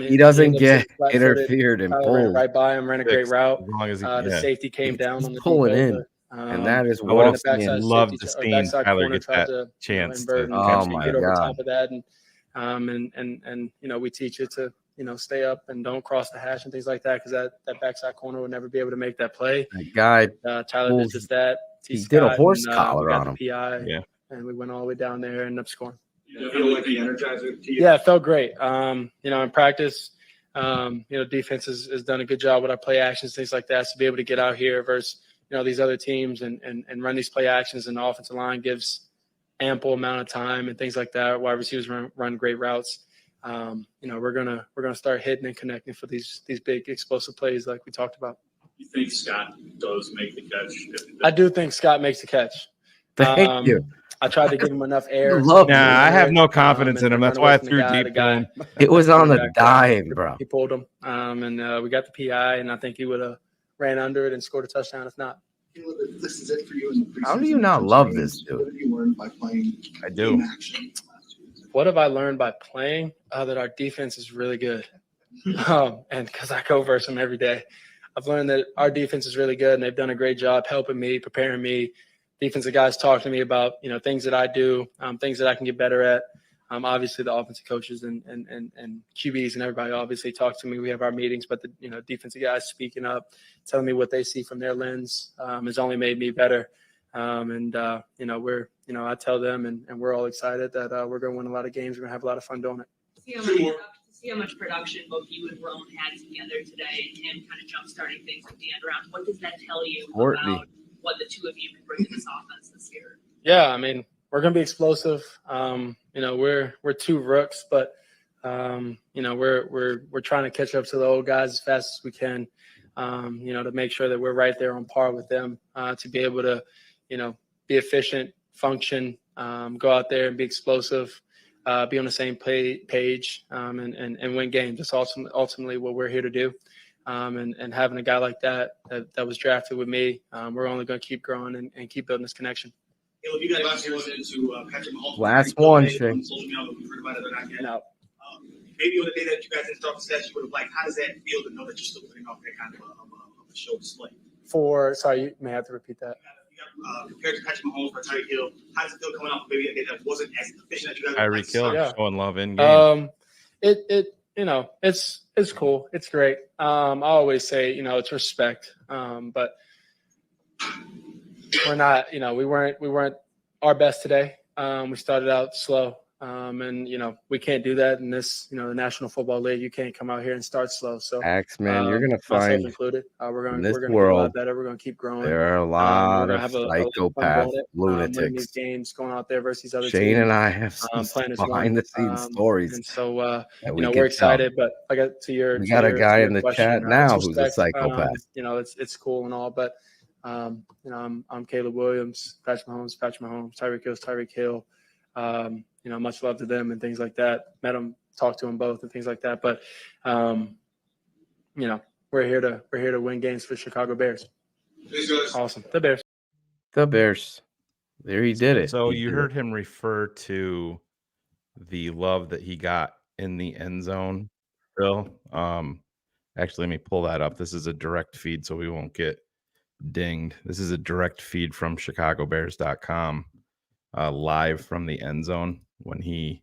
He doesn't ended up get flat-footed. interfered and Tyler ran pulled. right by him, ran a great route. As long as he, The safety came down He's on the pulling deep in, over. and that is I would have walking in. loved to see backside Tyler corner get tried that to, chance invert to and Oh catch my get over God. top of that, and you know, we teach you to, you know, stay up and don't cross the hash and things like that, because that backside corner would never be able to make that play. That guy, Tyler did just that. he did a horse and, collar we got on the him. PI, Yeah. and we went all the way down there and ended up scoring. You feel like the energizer to you? Yeah, it felt great. You know, in practice, you know, defense has done a good job with our play actions, things like that. So to be able to get out here versus, you know, these other teams and run these play actions, and the offensive line gives ample amount of time and things like that. Wide receivers run great routes. You know, we're gonna start hitting and connecting for these big explosive plays like we talked about. You think Scott does make the catch? I do think Scott makes the catch. Thank you. I tried to give him enough air. Love Nah, I have no confidence in him. That's why I threw deep to him. It was on the Cornerback, dime, bro. He pulled him, and we got the PI, and I think he would have ran under it and scored a touchdown if not. Caleb, if this is it for you in the preseason, How do you not love this dude? What have you learned by playing I do. in action? What have I learned by playing? That our defense is really good. And because I go versus them every day, I've learned that our defense is really good, and they've done a great job helping me, preparing me. Defensive guys talk to me about, you know, things that I do, things that I can get better at. Obviously, the offensive coaches and QBs and everybody obviously talk to me. We have our meetings, but the, you know, defensive guys speaking up, telling me what they see from their lens has only made me better. You know, I tell them, and we're all excited that we're going to win a lot of games. We're going to have a lot of fun doing it. See how much production both you and Roan had together today, and him kind of jump starting things with the end around. What does that tell you about what the two of you can bring to this offense this year? Yeah, I mean, we're going to be explosive. You know, we're two rooks, but you know, we're trying to catch up to the old guys as fast as we can. You know, to make sure that we're right there on par with them, to be able to, you know, be efficient, function, go out there and be explosive, be on the same page, and win games. That's ultimately what we're here to do. And having a guy like that was drafted with me, we're only going to keep growing and keep building this connection. Caleb, you guys last year listened to Patrick Mahomes. Last one, Shane. No. Maybe on the day that you guys didn't start the session, you would have liked. How does that feel to know that you're still putting off that kind of a show display? Sorry, you may have to repeat that. Compared to Patrick Mahomes or Tyreek Hill, how does it feel coming off maybe a day that wasn't as efficient as you guys? Tyreek Hill showing love in game. You know, it's cool. It's great. I always say, you know, it's respect. But we're not, you know, we weren't our best today. We started out slow. And you know, we can't do that in this, you know, the National Football League. You can't come out here and start slow. So, Man, you're gonna find included. We're going this to world, get a lot better. We're going to keep growing. there are a lot of have psychopath winning lunatics. these games, going out there versus these other Shane teams. and I have some behind the scenes stories. And so, that you know, can we're excited. tell. But I got to your. We got a guy in the question, chat now it's who's a respect. psychopath. You know, it's cool and all, but you know, I'm Caleb Williams, Patrick Mahomes, Tyreek Hill. You know, much love to them and things like that. Met them, talked to them both and things like that. But you know, we're here to win games for Chicago Bears. Awesome. The Bears. The Bears. There he did it. So He you did heard it. him refer to the love that he got in the end zone, Phil. Actually, let me pull that up. This is a direct feed, so we won't get dinged. This is a direct feed from ChicagoBears.com, live from the end zone when he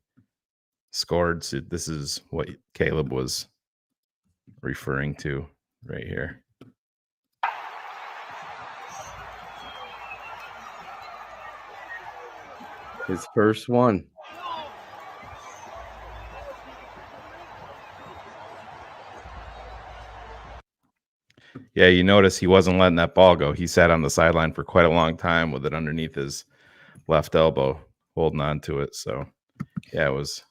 scored. So this is what Caleb was referring to right here. His first one. Yeah, you notice he wasn't letting that ball go. He sat on the sideline for quite a long time with it underneath his left elbow, holding on to it. So, yeah, it was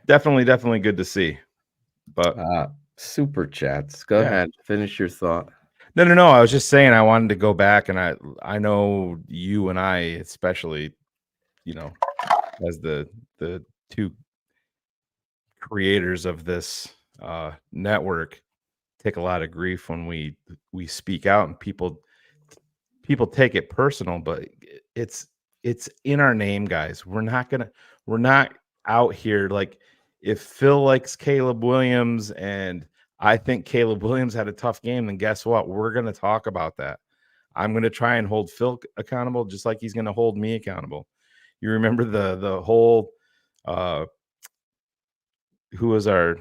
definitely good to see. But super chats. Go ahead, finish your thought. No. I was just saying I wanted to go back, and I know you and I, especially, as the two creators of this network, take a lot of grief when we speak out, and people take it personal, but it's in our name, guys. We're not out here like, if Phil likes Caleb Williams and I think Caleb Williams had a tough game, then guess what? We're going to talk about that. I'm going to try and hold Phil accountable just like he's going to hold me accountable. You remember the whole who was our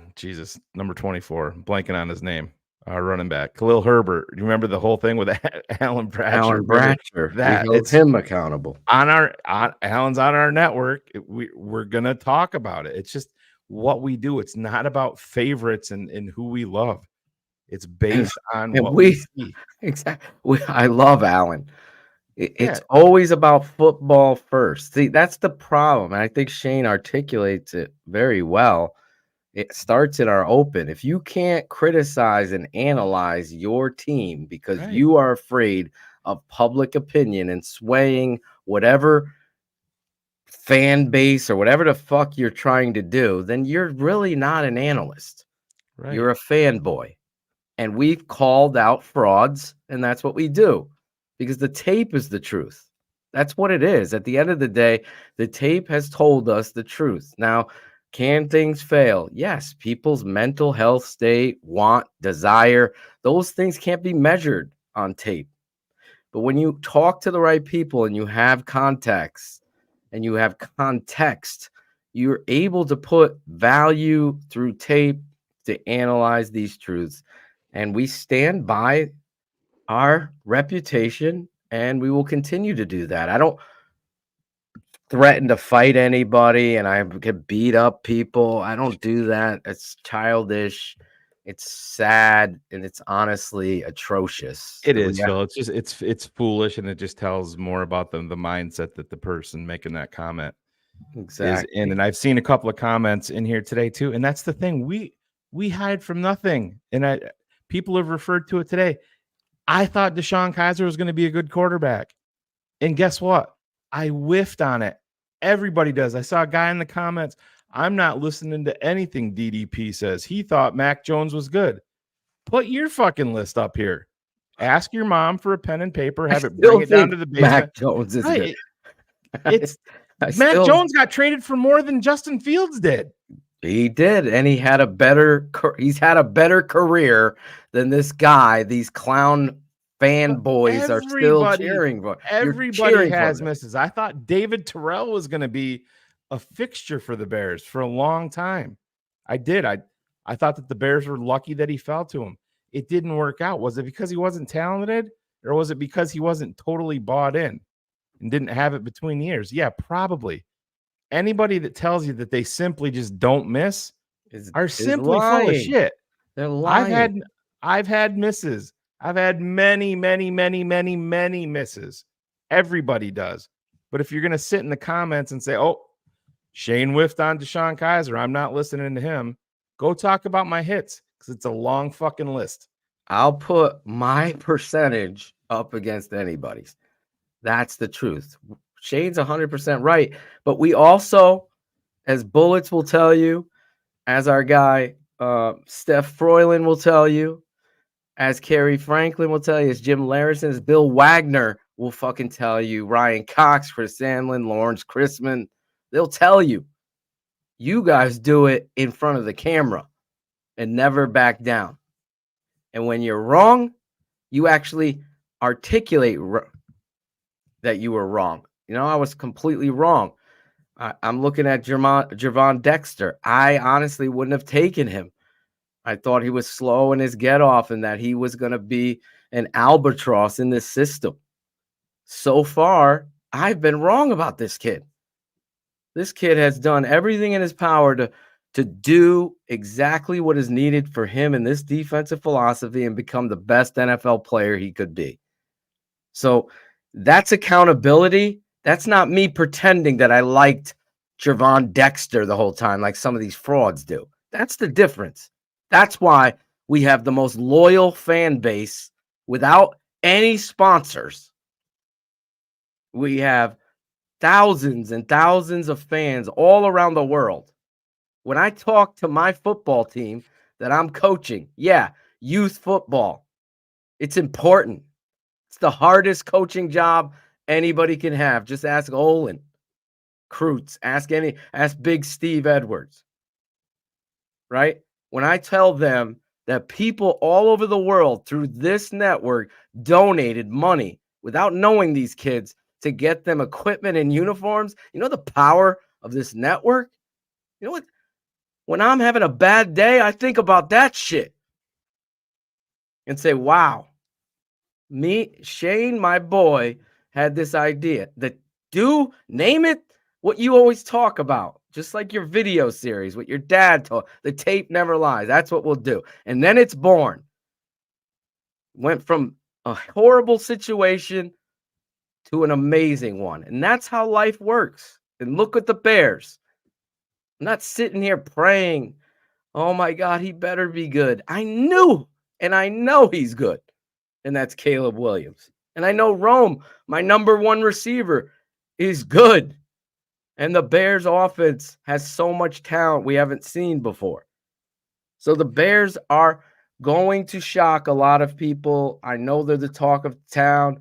number 24, blanking on his name, our running back, Khalil Herbert. You remember the whole thing with Alan Bratcher? Alan Bratcher. That we hold him accountable. Alan's on our network. We're gonna talk about it. It's just what we do. It's not about favorites and who we love. It's based on what we see. Exactly. I love Alan. It's always about football first. See, that's the problem. And I think Shane articulates it very well. It starts in our open. If you can't criticize and analyze your team because you are afraid of public opinion and swaying whatever fan base or whatever the fuck you're trying to do, then you're really not an analyst. Right. You're a fanboy. And we've called out frauds, and that's what we do because the tape is the truth. That's what it is. At the end of the day, the tape has told us the truth. Now, can things fail? Yes. People's mental health state, want, desire, those things can't be measured on tape. But when you talk to the right people and you have context and you have context, you're able to put value through tape to analyze these truths. And we stand by our reputation, and we will continue to do that. I don't threaten to fight anybody, and I get beat up people. I don't do that. It's childish. It's sad, and it's honestly atrocious. It is, Phil. It's just it's foolish, and it just tells more about the mindset that the person making that comment is in. And I've seen a couple of comments in here today too, and that's the thing. We hide from nothing, and people have referred to it today. I thought Deshaun Kaiser was going to be a good quarterback, and guess what? I whiffed on it. Everybody does. I saw a guy in the comments. I'm not listening to anything DDP says. He thought Mac Jones was good. Put your fucking list up here. Ask your mom for a pen and paper. Have it bring it down to the basement. Mac Jones is good. It's Mac Jones got traded for more than Justin Fields did. He did, and he's had a better career than this guy. These clown fanboys are still cheering for. Everybody has misses. I thought David Terrell was going to be a fixture for the Bears for a long time. I did. I thought that the Bears were lucky that he fell to him. It didn't work out. Was it because he wasn't talented, or was it because he wasn't totally bought in and didn't have it between the ears? Yeah, probably. Anybody that tells you that they simply just don't miss are simply full of shit. They're lying. I've had misses. I've had many misses. Everybody does. But if you're going to sit in the comments and say, oh, Shane whiffed on Deshaun Kaiser, I'm not listening to him, go talk about my hits because it's a long fucking list. I'll put my percentage up against anybody's. That's the truth. Shane's 100% right. But we also, as Bullets will tell you, as our guy Steph Froylan will tell you, as Kerry Franklin will tell you, as Jim Larison, as Bill Wagner will fucking tell you, Ryan Cox, Chris Sandlin, Lawrence Chrisman, they'll tell you. You guys do it in front of the camera and never back down. And when you're wrong, you actually articulate that you were wrong. You know, I was completely wrong. I'm looking at Javon Dexter. I honestly wouldn't have taken him. I thought he was slow in his get off and that he was going to be an albatross in this system. So far, I've been wrong about this kid. This kid has done everything in his power to do exactly what is needed for him in this defensive philosophy and become the best NFL player he could be. So that's accountability. That's not me pretending that I liked Javon Dexter the whole time like some of these frauds do. That's the difference. That's why we have the most loyal fan base without any sponsors. We have thousands and thousands of fans all around the world. When I talk to my football team that I'm coaching, youth football, it's important. It's the hardest coaching job anybody can have. Just ask Olin, Kreutz, ask Big Steve Edwards, right? When I tell them that people all over the world through this network donated money without knowing these kids to get them equipment and uniforms, you know the power of this network? You know what? When I'm having a bad day, I think about that shit and say, wow, Shane, my boy, had this idea that name it what you always talk about, just like your video series, what your dad told, the tape never lies. That's what we'll do. And then it's born. Went from a horrible situation to an amazing one. And that's how life works. And look at the Bears. I'm not sitting here praying, oh my God, he better be good. I knew, and I know he's good. And that's Caleb Williams. And I know Rome, my number one receiver, is good. And the Bears offense has so much talent we haven't seen before. So the Bears are going to shock a lot of people. I know they're the talk of town.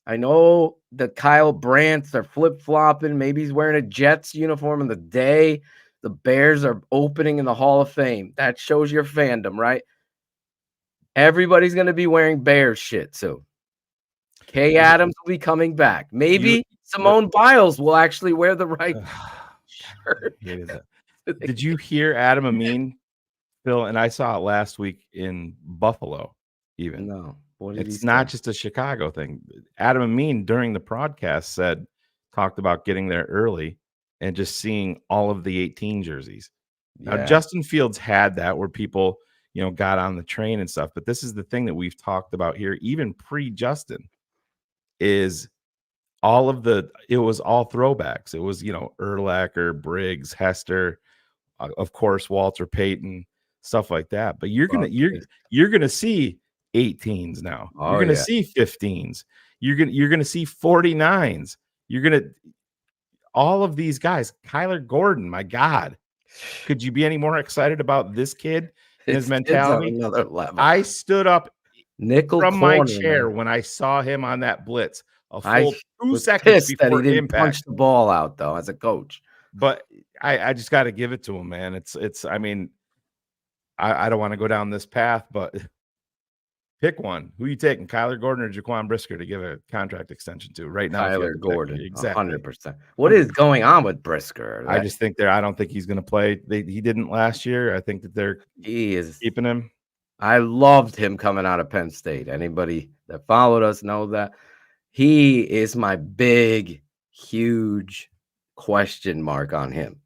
I know that Kyle Brandt's are flip-flopping. Maybe he's wearing a Jets uniform on the day the Bears are opening in the Hall of Fame. That shows your fandom, right? Everybody's going to be wearing Bears shit soon. Kay Adams will be coming back. Maybe Simone Biles will actually wear the right shirt. Did you hear Adam Amin, Phil? And I saw it last week in Buffalo even. No. What did it's not just a Chicago thing. Adam Amin during the broadcast talked about getting there early and just seeing all of the 18 jerseys. Yeah. Now, Justin Fields had that where people, got on the train and stuff. But this is the thing that we've talked about here, even pre-Justin, is it was all throwbacks. It was, Urlacher, Briggs, Hester, of course, Walter Payton, stuff like that. But you're gonna see 18s now. Oh, you're gonna see 15s. You're gonna see 49s. All of these guys. Kyler Gordon, my God, could you be any more excited about this kid and his mentality? Another level. I stood up from my chair man. when I saw him on that blitz. A full I 2 was seconds pissed that he before didn't impact. punch the ball out though as a coach. But I just got to give it to him, man. It's. I mean, I don't want to go down this path, but pick one. Who you taking, Kyler Gordon or Jaquan Brisker to give a contract extension to right now? Kyler Gordon, exactly, 100%. What is going on with Brisker? I just think I don't think he's going to play. He didn't last year. I think that he is keeping him. I loved him coming out of Penn State. Anybody that followed us know that he is my big, huge question mark on him.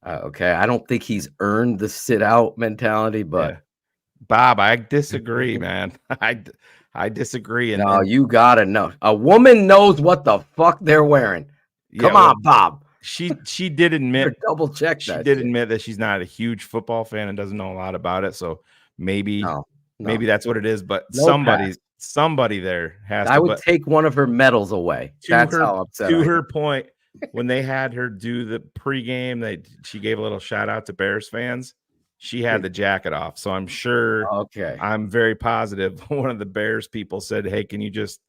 Okay, I don't think he's earned the sit out mentality, but. Yeah. Bob, I disagree, man. I disagree. And you gotta know. A woman knows what the fuck they're wearing. Come on, Bob. She did admit double check. She did admit that she's not a huge football fan and doesn't know a lot about it. So maybe that's what it is. But somebody there has. I would take one of her medals away. That's how upset. To her point, when they had her do the pregame, she gave a little shout out to Bears fans. She had the jacket off. So I'm sure, I'm very positive one of the Bears people said, hey, can you just,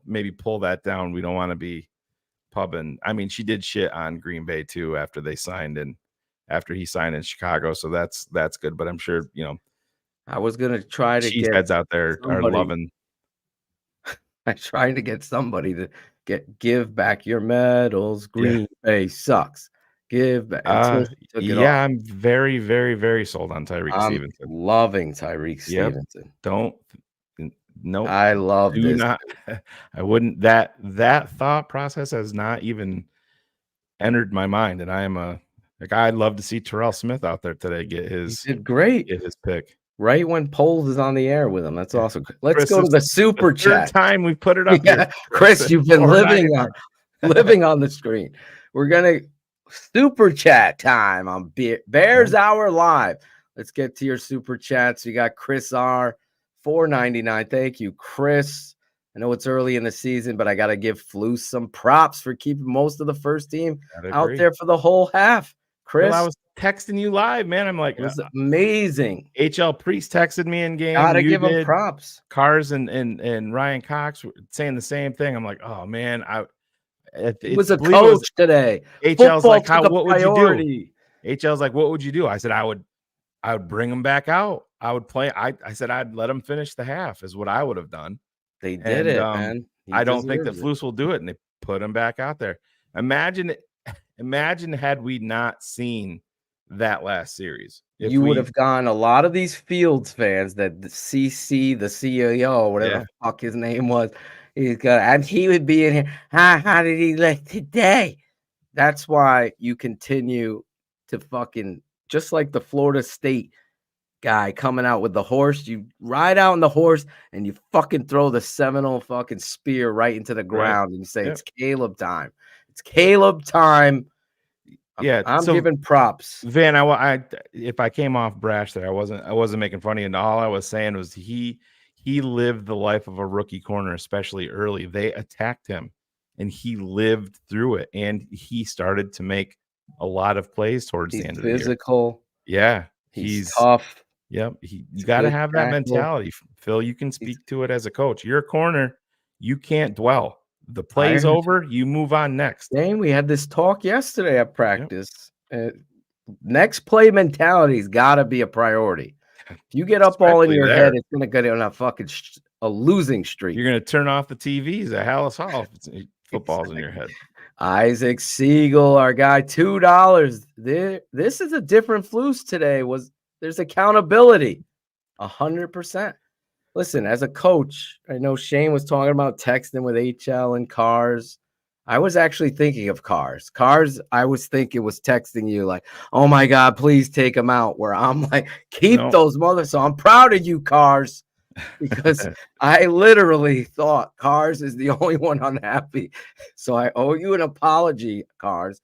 maybe pull that down? We don't want to be pubbing. I mean, she did shit on Green Bay too after he signed in Chicago. So that's good. But I'm sure, I was going to try to get heads out there are loving. I'm trying to get somebody to Give back your medals. Green Bay sucks. Give back. Until she took it off. I'm very, very, very sold on Tyreek I'm Stevenson. loving Tyreek Stevenson. Nope. I love Do this. not. I wouldn't. That thought process has not even entered my mind, and I am I'd love to see Terrell Smith out there today get his He did great. Get his pick right when Poles is on the air with him. That's awesome. Let's Chris, go to the super chat. Third time we put it up. Yeah, here. Chris, you've been living on the screen. We're gonna super chat time on Bears Hour Live. Let's get to your super chats. You got Chris R, $4.99. Thank you, Chris. I know it's early in the season, but I got to give Flus some props for keeping most of the first team out there for the whole half. Chris, I was texting you live, man. I'm like, it was amazing. HL Priest texted me in game. Gotta give him props. Cars and Ryan Cox were saying the same thing. I'm like, oh man, He was a coach today. HL's like, what would you do? HL's like, what would you do? I said, I would bring him back out. I would play. I said I'd let him finish the half is what I would have done. They did it, man. I don't think that Flus will do it, and they put him back out there. Imagine had we not seen that last series. You would have gone. A lot of these Fields fans that the CC, the CEO, whatever the fuck his name was, and he would be in here. How did he look today? That's why you continue to fucking just like the Florida State guy coming out with the horse. You ride out on the horse and you fucking throw the Seminole fucking spear right into the ground and you say it's Caleb time. It's Caleb time. Yeah, I'm giving props. Van, if I came off brash there, I wasn't making fun of you. And all I was saying was he lived the life of a rookie corner, especially early. They attacked him and he lived through it. And he started to make a lot of plays towards the end of the year. Physical. Yeah. He's tough. Yep. You got to have that mentality. Phil, you can speak to it as a coach. You're a corner. You can't dwell. The play's over. You move on next. Dang, we had this talk yesterday at practice. Next play mentality's got to be a priority. If you get up all in your head, it's going to go on a fucking a losing streak. You're going to turn off the TVs at Hallis Hall if football's in your head. Isaac Siegel, our guy, $2. This is a different Flus today. There's accountability, 100%. Listen, as a coach, I know Shane was talking about texting with HL and Cars. I was actually thinking of Cars. Cars, I was thinking was texting you like, oh my God, please take them out. Where I'm like, keep those mothers. So I'm proud of you, Cars, because I literally thought Cars is the only one unhappy. So I owe you an apology, Cars,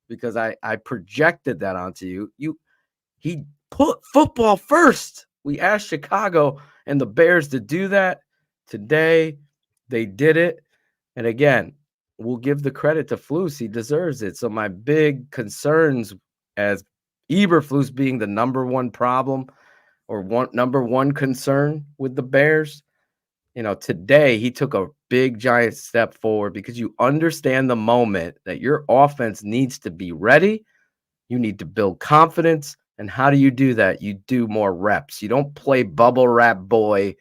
because I projected that onto you. He put football first. We asked Chicago and the Bears to do that today. They did it. And again, we'll give the credit to Flus. He deserves it. So my big concerns as Eberflus being the number one problem or number one concern with the Bears, today he took a big giant step forward because you understand the moment that your offense needs to be ready. You need to build confidence. And how do you do that? You do more reps. You don't play bubble wrap boy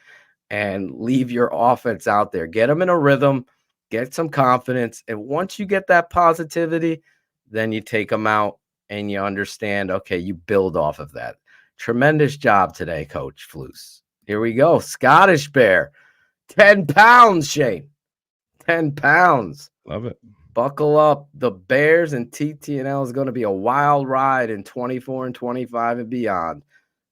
and leave your offense out there. Get them in a rhythm, get some confidence. And once you get that positivity, then you take them out and you understand, okay, you build off of that. Tremendous job today, Coach Flus. Here we go. Scottish Bear, 10 pounds, Shane. 10 pounds. Love it. Buckle up. The Bears and TTNL is going to be a wild ride in 24 and 25 and beyond.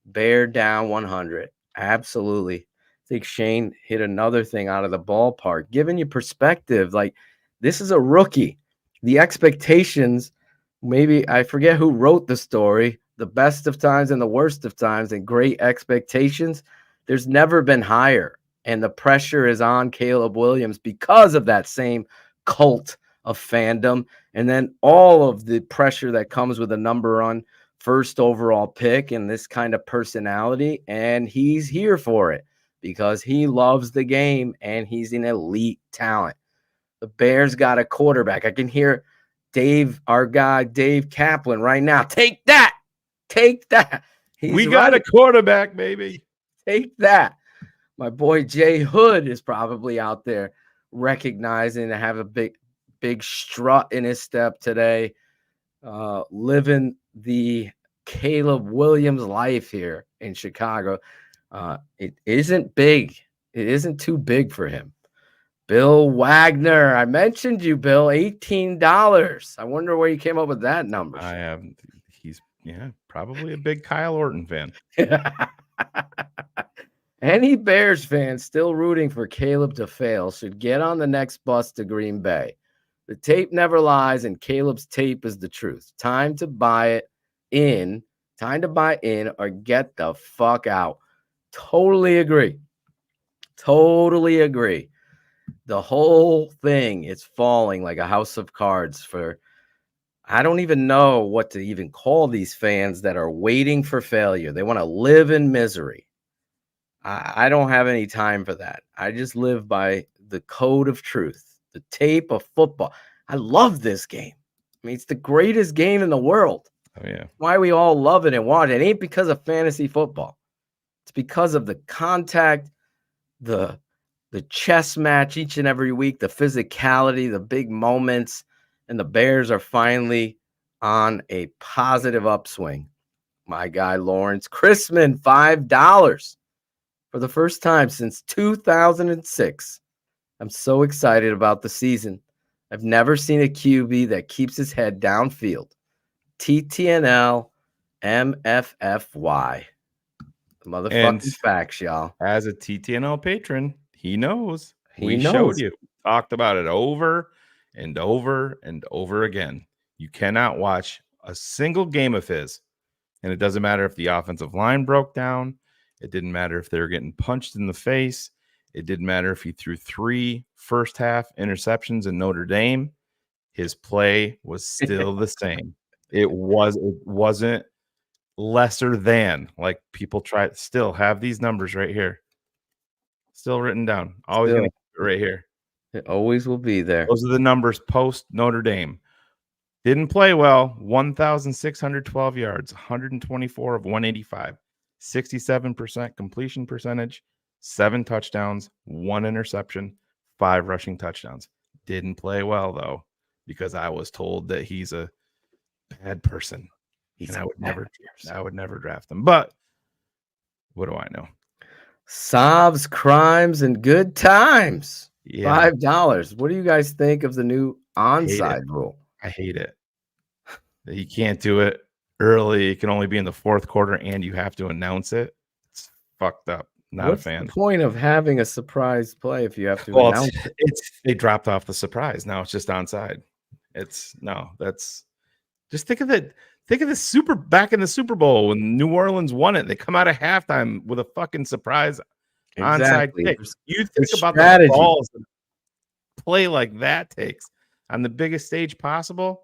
Bear down 100. Absolutely. I think Shane hit another thing out of the ballpark, giving you perspective. Like, this is a rookie. The expectations, maybe I forget who wrote the story, the best of times and the worst of times and great expectations. There's never been higher. And the pressure is on Caleb Williams because of that same cult of fandom, and then all of the pressure that comes with a number on first overall pick and this kind of personality. And he's here for it because he loves the game and he's an elite talent. The Bears got a quarterback. I can hear Dave, our guy, Dave Kaplan right now. Take that. Take that. We got a quarterback, baby. Take that. My boy Jay Hood is probably out there recognizing to have a big strut in his step today, living the Caleb Williams life here in Chicago. It isn't big. It isn't too big for him. Bill Wagner, I mentioned you, Bill. $18. I wonder where you came up with that number. I have. He's probably a big Kyle Orton fan. Any Bears fan still rooting for Caleb to fail should get on the next bus to Green Bay. The tape never lies, and Caleb's tape is the truth. Time to buy in, or get the fuck out. Totally agree. The whole thing is falling like a house of cards for, I don't even know what to even call these fans that are waiting for failure. They want to live in misery. I don't have any time for that. I just live by the code of truth, the tape of football. I love this game. I mean, it's the greatest game in the world. Oh, yeah. Why we all love it and watch it. It ain't because of fantasy football. It's because of the contact, the chess match each and every week, the physicality, the big moments, and the Bears are finally on a positive upswing. My guy, Lawrence Chrisman, $5 for the first time since 2006. I'm so excited about the season. I've never seen a QB that keeps his head downfield. TTNL MFFY. Motherfucking facts, y'all. As a TTNL patron, he knows. He showed you. Talked about it over and over and over again. You cannot watch a single game of his, and it doesn't matter if the offensive line broke down. It didn't matter if they were getting punched in the face. It didn't matter if he threw 3 first-half interceptions in Notre Dame. His play was still the same. It wasn't lesser than, like people try. Still have these numbers right here. Still written down. Always going to keep it right here. It always will be there. Those are the numbers post Notre Dame. Didn't play well. 1,612 yards, 124 of 185, 67% completion percentage, 7 touchdowns, 1 interception, 5 rushing touchdowns. Didn't play well though, because I was told that he's a bad person. I would never draft him. But what do I know? Sobs, crimes, and good times. Yeah. $5. What do you guys think of the new onside rule? I hate it. You can't do it early. It can only be in the fourth quarter, and you have to announce it. It's fucked up. Not What's a fan. The point of having a surprise play if you have to announce it? They dropped off the surprise. Now it's just onside. That's just think of it. Think of the back in the Super Bowl when New Orleans won it. They come out of halftime with a fucking surprise onside kick. You think about the balls that play like that takes on the biggest stage possible.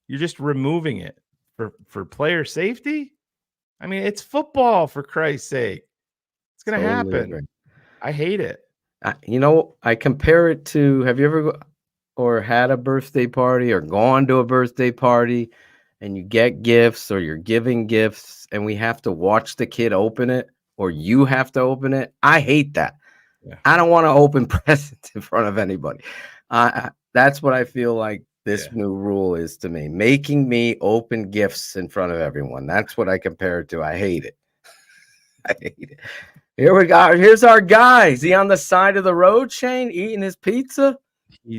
You're just removing it for player safety. I mean, it's football, for Christ's sake. It's going to happen. Agree. I hate it. I compare it to, have you ever had a birthday party or gone to a birthday party and you get gifts or you're giving gifts and we have to watch the kid open it or you have to open it? I hate that. Yeah. I don't want to open presents in front of anybody. That's what I feel like this new rule is to me, making me open gifts in front of everyone. That's what I compare it to. I hate it. I hate it. Here we go. Here's our guy. Is he on the side of the road, Shane, eating his pizza?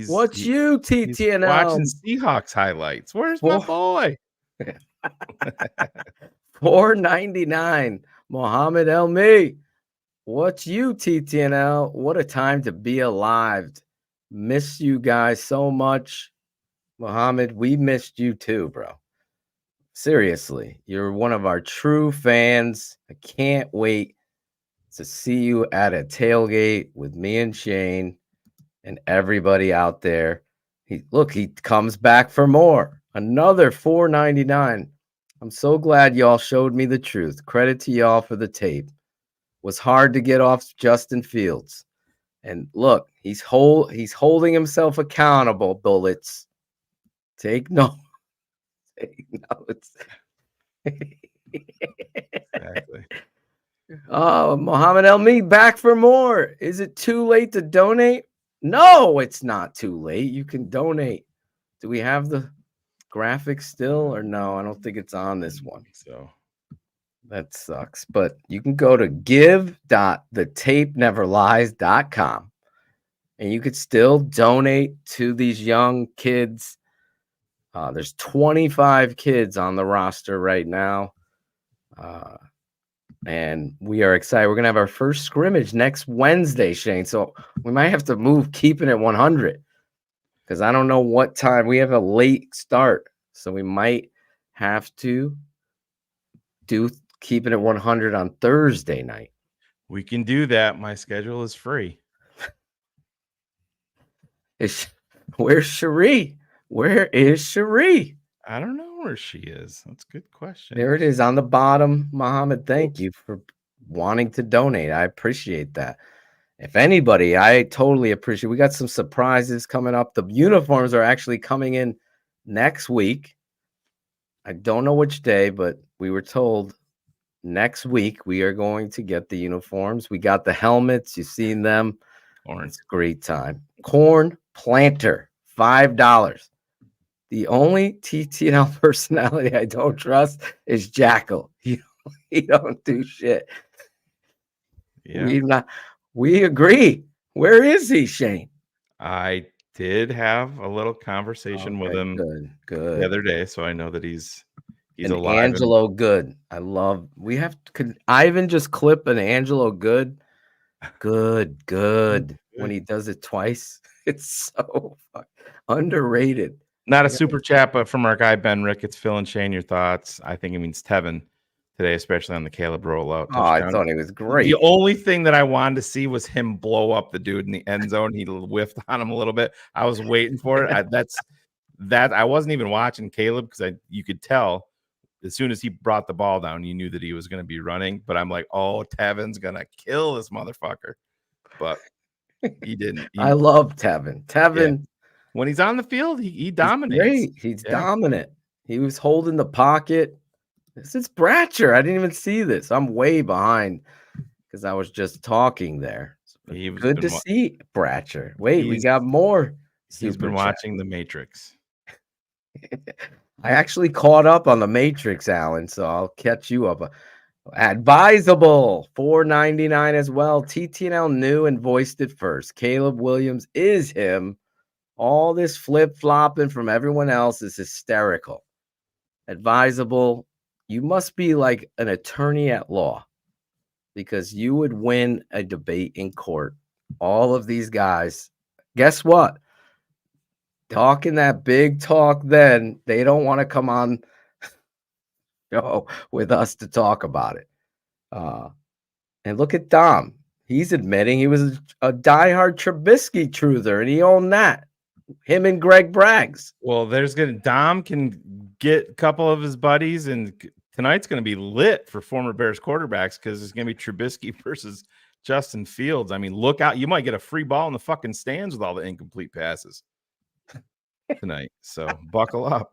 What's you, TTNL? Watching Seahawks highlights. Where's my boy? $4.99. Mohammed Elmi. What's you, TTNL? What a time to be alive. Miss you guys so much. Mohammed, we missed you too, bro. Seriously, you're one of our true fans. I can't wait to see you at a tailgate with me and Shane and everybody out there. He comes back for more. Another $4.99. I'm so glad y'all showed me the truth. Credit to y'all for the tape. Was hard to get off Justin Fields. And look, he's holding himself accountable, Bullets. Take notes. Exactly. Oh, Mohammed Elmi back for more. Is it too late to donate? No, it's not too late. You can donate. Do we have the graphic still or no? I don't think it's on this one. So that sucks. But you can go to give.thetapeneverlies.com and you could still donate to these young kids. There's 25 kids on the roster right now. And we are excited. We're going to have our first scrimmage next Wednesday, Shane. So we might have to move keeping it 100 because I don't know what time. We have a late start. So we might have to do keeping it 100 on Thursday night. We can do that. My schedule is free. Where's Cherie? Where is Cherie? I don't know where she is. That's a good question. There it is on the bottom. Mohammed, thank you for wanting to donate. I appreciate that. If anybody, I totally appreciate. We got some surprises coming up. The uniforms are actually coming in next week. I don't know which day, but we were told next week we are going to get the uniforms. We got the helmets. You've seen them. It's a great time. Corn planter, $5. The only TTNL personality I don't trust is Jackal. He don't do shit. Yeah. We agree. Where is he, Shane? I did have a little conversation with him good the other day, so I know that he's an alive. Angelo Good. Could Ivan just clip an Angelo Good? Good. When he does it twice, it's so underrated. Not a super chat, but from our guy Ben Ricketts, Phil and Shane, your thoughts. I think it means Tevin today, especially on the Caleb rollout. Oh, I thought he was great. The only thing that I wanted to see was him blow up the dude in the end zone. He whiffed on him a little bit. I was waiting for it. I wasn't even watching Caleb because you could tell as soon as he brought the ball down, you knew that he was going to be running. But I'm like, oh, Tevin's going to kill this motherfucker. But he didn't. I love Tevin. Tevin. Yeah. When he's on the field, he dominates. He's dominant. He was holding the pocket. This is Bratcher. I didn't even see this. I'm way behind because I was just talking there. Good to see Bratcher. Wait, we got more. He's been watching The Matrix. I actually caught up on The Matrix, Alan, so I'll catch you up. Advisable, $4.99 as well. TTNL knew and voiced it first. Caleb Williams is him. All this flip-flopping from everyone else is hysterical. Advisable, you must be like an attorney at law because you would win a debate in court. All of these guys, guess what? Talking that big talk then, they don't want to come on with us to talk about it. And look at Dom. He's admitting he was a diehard Trubisky truther, and he owned that. Him and Greg Braggs. Well, Dom can get a couple of his buddies, and tonight's going to be lit for former Bears quarterbacks because it's going to be Trubisky versus Justin Fields. I mean, look out. You might get a free ball in the fucking stands with all the incomplete passes tonight. So buckle up.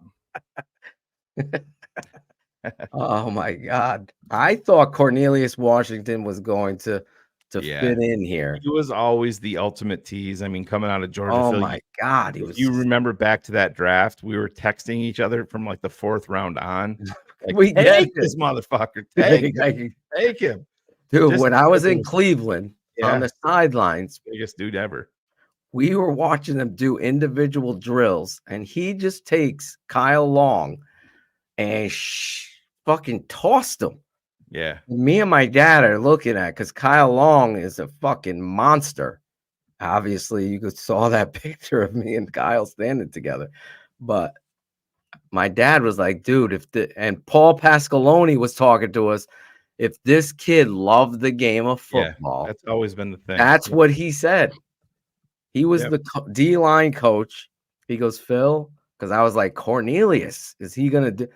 Oh, my God. I thought Cornelius Washington was going to fit in here. He was always the ultimate tease. I mean, coming out of Georgia. Oh my God. You remember back to that draft, we were texting each other from like the 4th round on. Like, we take this motherfucker. Take him. Dude, when I was in Cleveland on the sidelines, biggest dude ever. We were watching them do individual drills, and he just takes Kyle Long and fucking tossed him. Yeah. Me and my dad are looking at because Kyle Long is a fucking monster. Obviously, you saw that picture of me and Kyle standing together. But my dad was like, dude, and Paul Pasqualoni was talking to us. If this kid loved the game of football, that's always been the thing. That's what he said. He was the D-line coach. He goes, Phil, because I was like, Cornelius, is he going to do?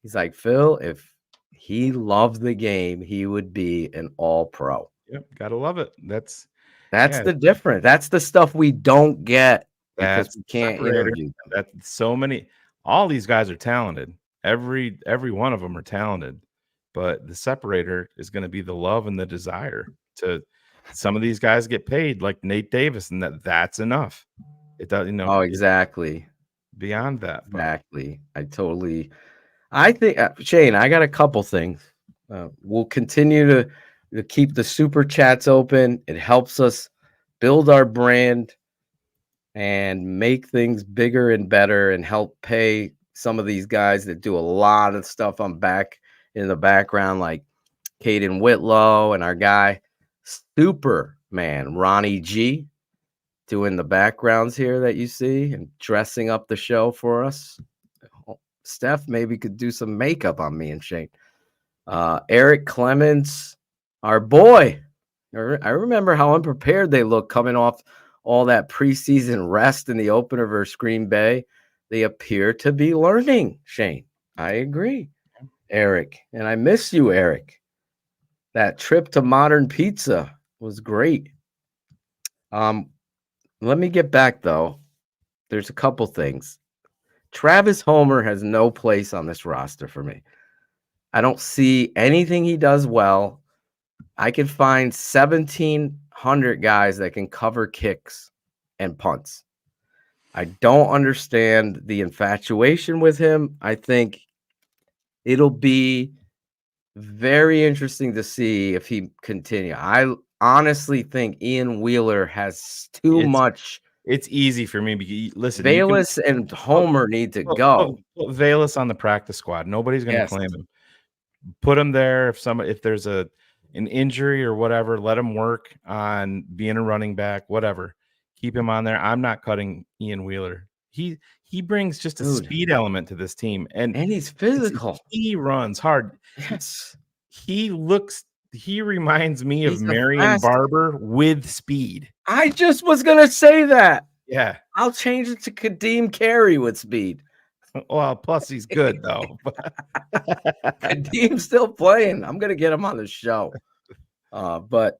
He's like, Phil, if he loved the game, he would be an all-pro. Yep, gotta love it. That's the difference. That's the stuff we don't get because we can't interview them. That's so many. All these guys are talented. Every one of them are talented, but the separator is going to be the love and the desire to some of these guys get paid like Nate Davis, and that's enough. It does, Oh, exactly. Beyond that, exactly. I think Shane, I got a couple things. We'll continue to keep the super chats open. It helps us build our brand and make things bigger and better, and help pay some of these guys that do a lot of stuff on back in the background, like Caden Whitlow and our guy Superman Ronnie G, doing the backgrounds here that you see and dressing up the show for us. Steph maybe could do some makeup on me and Shane. Eric Clemens, our boy. I remember how unprepared they look coming off all that preseason rest in the opener versus Green Bay. They appear to be learning, Shane. I agree, Eric. And I miss you, Eric. That trip to Modern Pizza was great. Let me get back, though. There's a couple things. Travis Homer has no place on this roster for me. I don't see anything he does well. I can find 1,700 guys that can cover kicks and punts. I don't understand the infatuation with him. I think it'll be very interesting to see if he continue. I honestly think Ian Wheeler has too much. It's easy for me because listen, Bayless and Homer need to go. Put Bayless on the practice squad. Nobody's going to claim him. Put him there. If there's an injury or whatever, let him work on being a running back. Whatever, keep him on there. I'm not cutting Ian Wheeler. He brings just a speed element to this team, and he's physical. He runs hard. Yes, he reminds me of Marion Barber with speed. I just was gonna say that. Yeah, I'll change it to Kadeem Carey with speed. Well, plus he's good though. Kadeem's still playing. I'm gonna get him on the show. But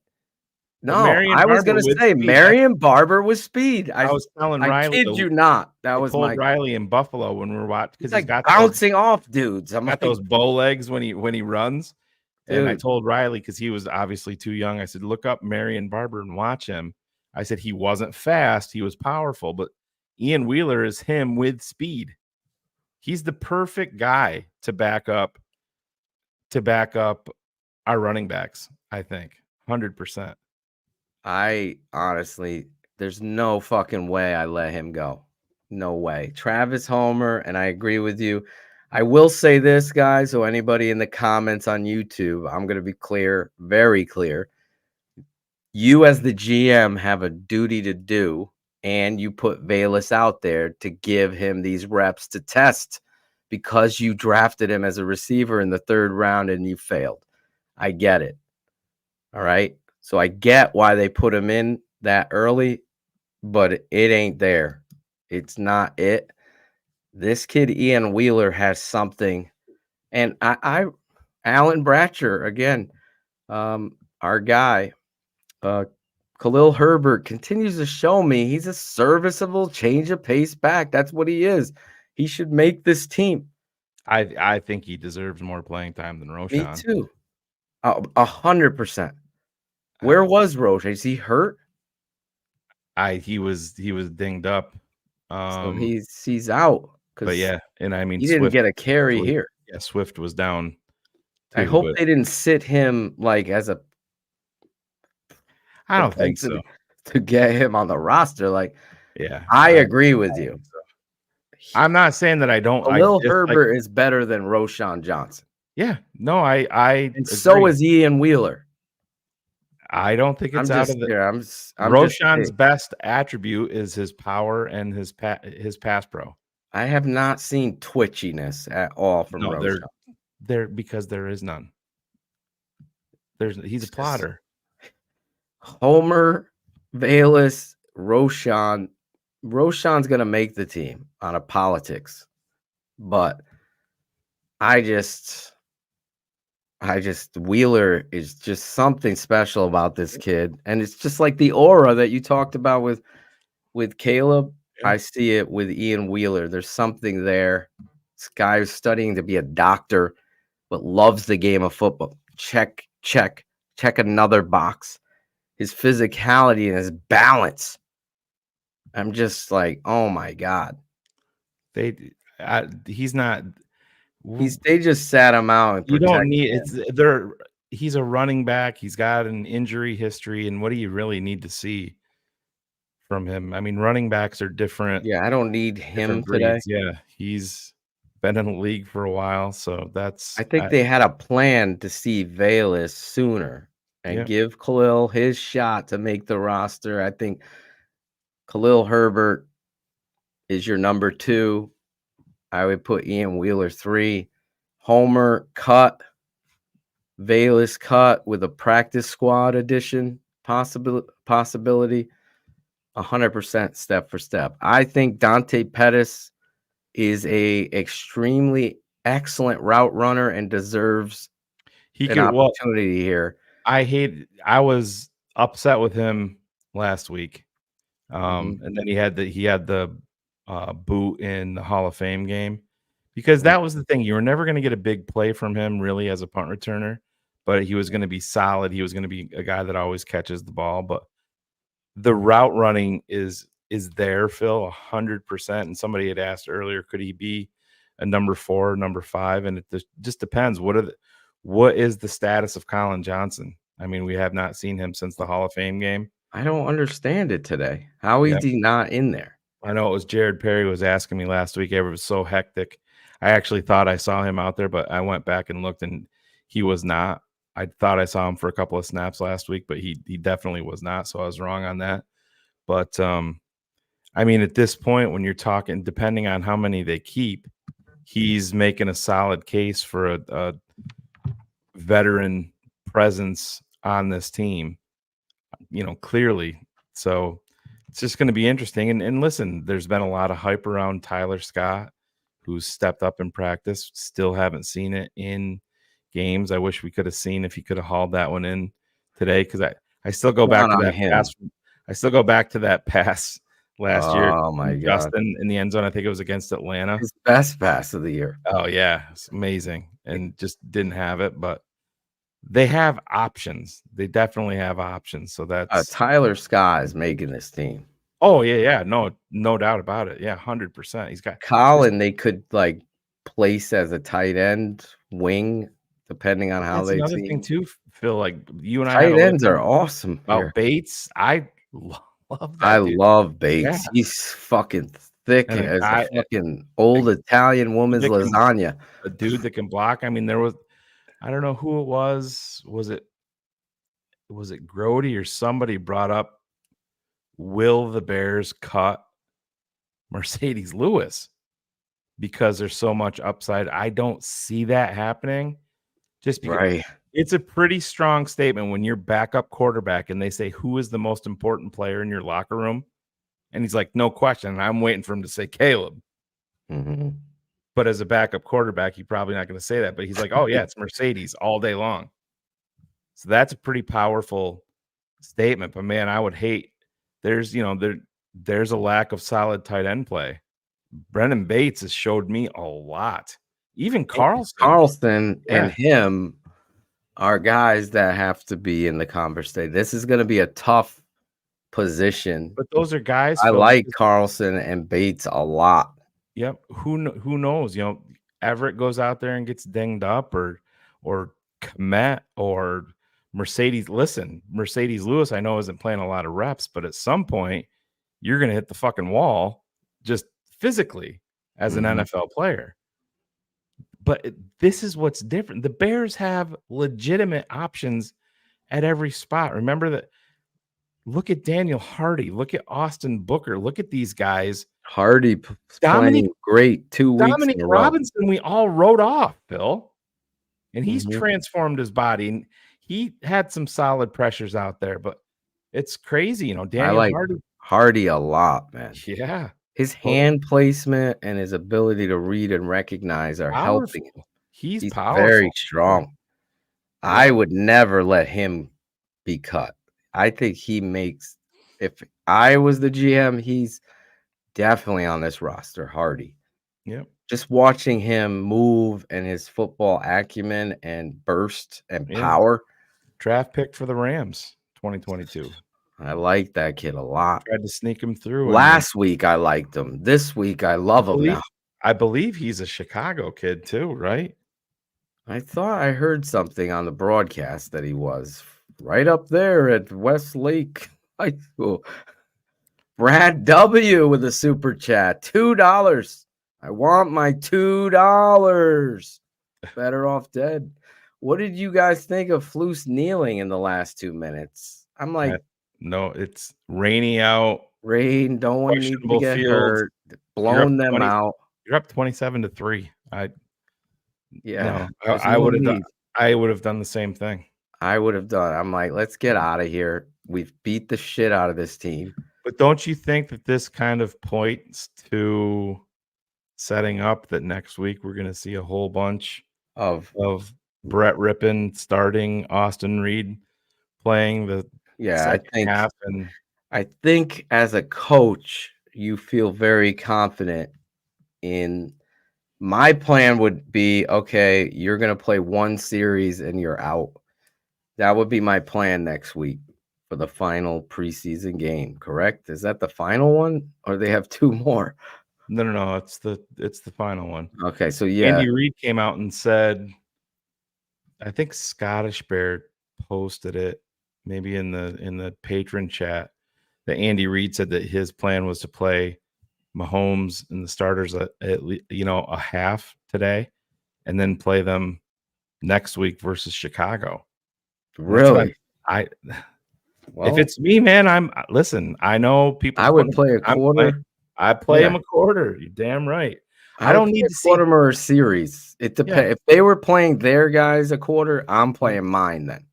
no, I was gonna say Marion Barber with speed. I was telling Riley. I kid you not. That was my Riley in Buffalo when we were watching, because he's got bouncing off dudes. I'm got those bow legs when he runs. Dude. And I told Riley, because he was obviously too young, I said, look up Marion Barber and watch him. I said he wasn't fast, he was powerful, but Ian Wheeler is him with speed. He's the perfect guy to back up our running backs, I think. 100%. I honestly, there's no fucking way I let him go. No way. Travis Homer, and I agree with you. I will say this, guys, so anybody in the comments on YouTube, I'm going to be clear, very clear. You as the GM have a duty to do, and you put Bayless out there to give him these reps to test, because you drafted him as a receiver in the 3rd round and you failed. I get it. All right. So I get why they put him in that early, but it ain't there. It's not it. This kid, Ian Wheeler, has something. And I Alan Bratcher, again, our guy, Khalil Herbert, continues to show me he's a serviceable change of pace back. That's what he is. He should make this team. I think he deserves more playing time than Roshan. Me too. 100%. Where was Roche? Is he hurt? He was dinged up. So he's out. But yeah, and I mean, he didn't get a carry here. Yeah, Swift was down too, I hope they didn't sit him like as a. I don't think so. To get him on the roster, like, yeah, I agree with you. I'm not saying that I don't. Khalil Herbert is better than Roshan Johnson. Yeah, no, I and agree. So is Ian Wheeler. I don't think it's out of the. Roshan's best attribute is his power and his pass pro. I have not seen twitchiness at all from Roshan. There because there is none. He's a plotter. Homer, Bayless, Roshan. Roshan's gonna make the team on a politics, but I just Wheeler is just something special about this kid, and it's just like the aura that you talked about with Caleb. Yeah. I see it with Ian Wheeler. There's something there. This guy who's studying to be a doctor, but loves the game of football. Check another box. his physicality and his balance. I'm just like, oh my God. He's not. They just sat him out and You don't need him. he's a running back. He's got an injury history, and what do you really need to see from him? I mean, running backs are different. Yeah, I don't need him today. Breeds. Yeah, he's been in the league for a while, so that's. I think they had a plan to see Velus sooner and give Khalil his shot to make the roster. I think Khalil Herbert is your number 2. I would put Ian Wheeler 3. Homer cut. Velus cut with a practice squad addition possibility. 100% step for step. I think Dante Pettis is a extremely excellent route runner and deserves an opportunity here. I was upset with him last week. And then he had the boot in the Hall of Fame game, because that was the thing. You were never going to get a big play from him really as a punt returner, but he was going to be solid. He was going to be a guy that always catches the ball, but the route running is there, Phil, 100%. And somebody had asked earlier, could he be a number 4, number 5? And it just depends. What is the status of Colin Johnson? I mean, we have not seen him since the Hall of Fame game. I don't understand it today. How is he not in there? I know it was Jared Perry was asking me last week. It was so hectic. I actually thought I saw him out there, but I went back and looked, and he was not. I thought I saw him for a couple of snaps last week, but he definitely was not. So I was wrong on that. But I mean, at this point, when you're talking, depending on how many they keep, he's making a solid case for a veteran presence on this team, clearly. So it's just going to be interesting. And listen, there's been a lot of hype around Tyler Scott, who's stepped up in practice. Still haven't seen it in games. I wish we could have seen if he could have hauled that one in today, because I still go back to that pass. I still go back to that pass last year. Oh my God. Justin in the end zone. I think it was against Atlanta. His best pass of the year. Oh yeah, it's amazing. And just didn't have it, but they have options. They definitely have options. So that's Tyler Scott is making this team. Oh yeah. No doubt about it. Yeah, 100%. He's got Colin. They could place as a tight end, wing, depending on how they. Another thing too, Phil. Like you and tight ends are awesome. About Bates, I love that. I love Bates. Yeah. He's fucking thick as a fucking old Italian woman's lasagna. A dude that can block. I mean, there was. I don't know who it was. Was it Grody or somebody brought up, will the Bears cut Mercedes Lewis because there's so much upside? I don't see that happening. Just because it's a pretty strong statement when you're backup quarterback and they say, who is the most important player in your locker room? And he's like, no question. And I'm waiting for him to say Caleb. But as a backup quarterback, you're probably not going to say that. But he's like, oh, yeah, it's Mercedes all day long. So that's a pretty powerful statement. But, man, I would hate there's a lack of solid tight end play. Brendan Bates has showed me a lot. Even Carlson and him are guys that have to be in the conversation. This is going to be a tough position. But those are guys. I like Carlson and Bates a lot. Yep. Who knows? Everett goes out there and gets dinged up, or Kmet or Mercedes. Listen, Mercedes Lewis, I know isn't playing a lot of reps, but at some point you're going to hit the fucking wall just physically as an NFL player. But this is what's different. The Bears have legitimate options at every spot. Remember that. Look at Daniel Hardy. Look at Austin Booker. Look at these guys. Hardy playing great 2 weeks. Dominic Robinson, we all wrote off, Bill. And he's transformed his body. And he had some solid pressures out there, but it's crazy. Daniel I like Hardy a lot, man. Yeah. His hand placement and his ability to read and recognize are helping him. He's powerful. Very strong. Yeah. I would never let him be cut. I think he makes, if I was the GM, he's definitely on this roster, Hardy. Yep. Just watching him move and his football acumen and burst and power. Draft pick for the Rams, 2022. I like that kid a lot. Tried to sneak him through. Last week I liked him. This week I love him now. I believe he's a Chicago kid too, right? I thought I heard something on the broadcast that he was right up there at Westlake High School. Brad W with a super chat. $2. I want my $2. Better off dead. What did you guys think of Flus kneeling in the last 2 minutes? I'm like, no, it's rainy out. Rain, don't want to Questionable get field. hurt. Blown them out. You're up 27-3. Yeah, I would have done the same thing. I would have done. I'm like, let's get out of here. We've beat the shit out of this team. But don't you think that this kind of points to setting up that next week we're going to see a whole bunch of Brett Rippon starting, Austin Reed playing the second half? And I think as a coach, you feel very confident in. My plan would be, okay, you're going to play one series and you're out. That would be my plan next week for the final preseason game, correct? Is that the final one or they have 2 more? No, it's the final one. Okay, so yeah. Andy Reid came out and said, I think Scottish Bear posted it maybe in the patron chat, that Andy Reid said that his plan was to play Mahomes and the starters at a half today, and then play them next week versus Chicago. Really? If it's me, man, I know people. I would play a quarter. I play him a quarter. You're damn right. I don't need to quarter or a series. It depends. If they were playing their guys a quarter, I'm playing mine then.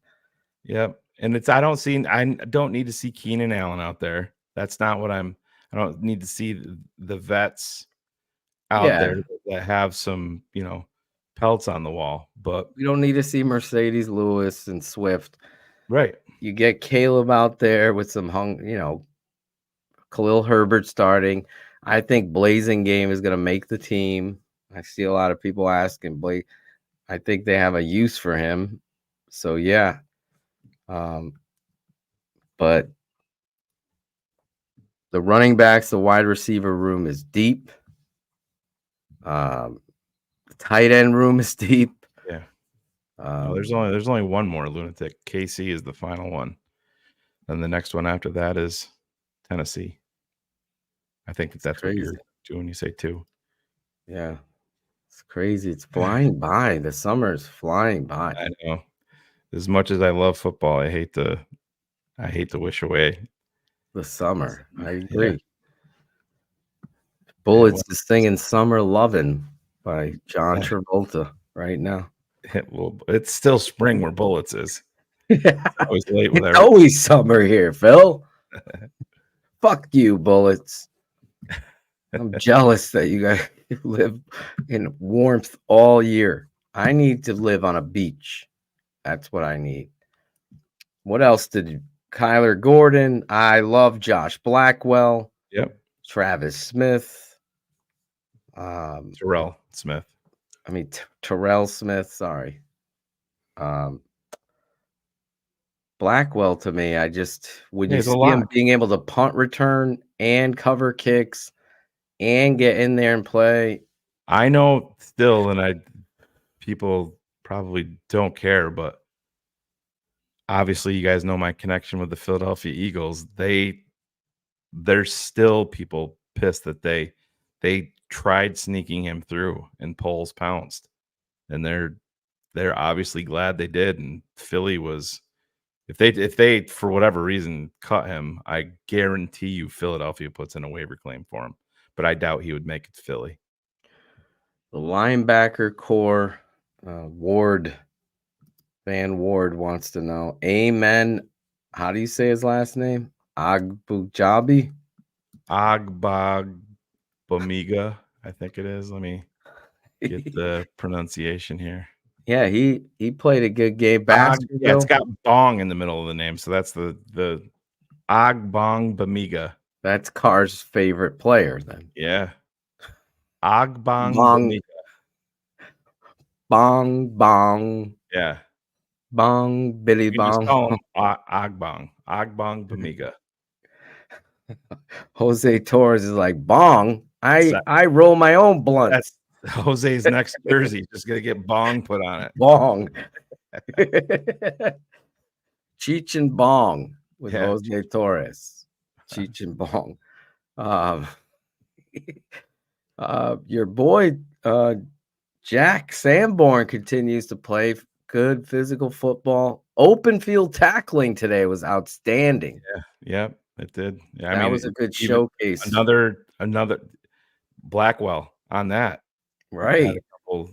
Yep. And I don't need to see Keenan Allen out there. That's not what I don't need to see the vets out there that have some, pelts on the wall. But we don't need to see Mercedes Lewis and Swift. Right. You get Caleb out there with some Khalil Herbert starting. I think Blazing Game is going to make the team. I see a lot of people asking Blake. I think they have a use for him. So yeah. But the running backs, the wide receiver room is deep. The tight end room is deep. Yeah. There's only one more lunatic. KC is the final one. And the next one after that is Tennessee. I think that's what you're doing when you say 2. Yeah. It's crazy. It's flying by. The summer is flying by. I know. As much as I love football, I hate to wish away the summer. I agree. Bullets is singing Summer Lovin' by John Travolta right now. Well, it's still spring where Bullets is. Always late with everything. Always summer here, Phil. Fuck you, Bullets. I'm jealous that you guys live in warmth all year. I need to live on a beach. That's what I need. What else did Kyler Gordon? I love Josh Blackwell. Yep. Travis Smith. Terrell Smith. Terrell Smith. Sorry. Blackwell to me, when you see him being able to punt return and cover kicks and get in there and play. I know still, and people probably don't care, but obviously you guys know my connection with the Philadelphia Eagles. There's still people pissed that they tried sneaking him through and Poles pounced, and they're obviously glad they did. And Philly was, if they for whatever reason cut him, I guarantee you Philadelphia puts in a waiver claim for him, but I doubt he would make it to Philly. The linebacker core, Van Ward wants to know, Amen. How do you say his last name? Agbujabi? Agbamiga, I think it is. Let me get the pronunciation here. Yeah, he played a good game. Yeah, it's got Bong in the middle of the name, so that's the Agbong Bamiga. That's Carr's favorite player, then. Yeah. Agbong Bamiga. Bong. Yeah. Bong, Billy you Bong. Just call him Agbong. Ogbong Bamiga. Jose Torres is like, bong. I roll my own blunts. That's Jose's next jersey. Just gonna get bong put on it. Bong. Cheech and Bong with Yeah. Jose Torres. Cheech and Bong. Your boy Jack Sanborn continues to play good physical football. Open field tackling today was outstanding. Yeah, it did. Yeah, That was a good showcase. Another Blackwell on that. Right. Had a couple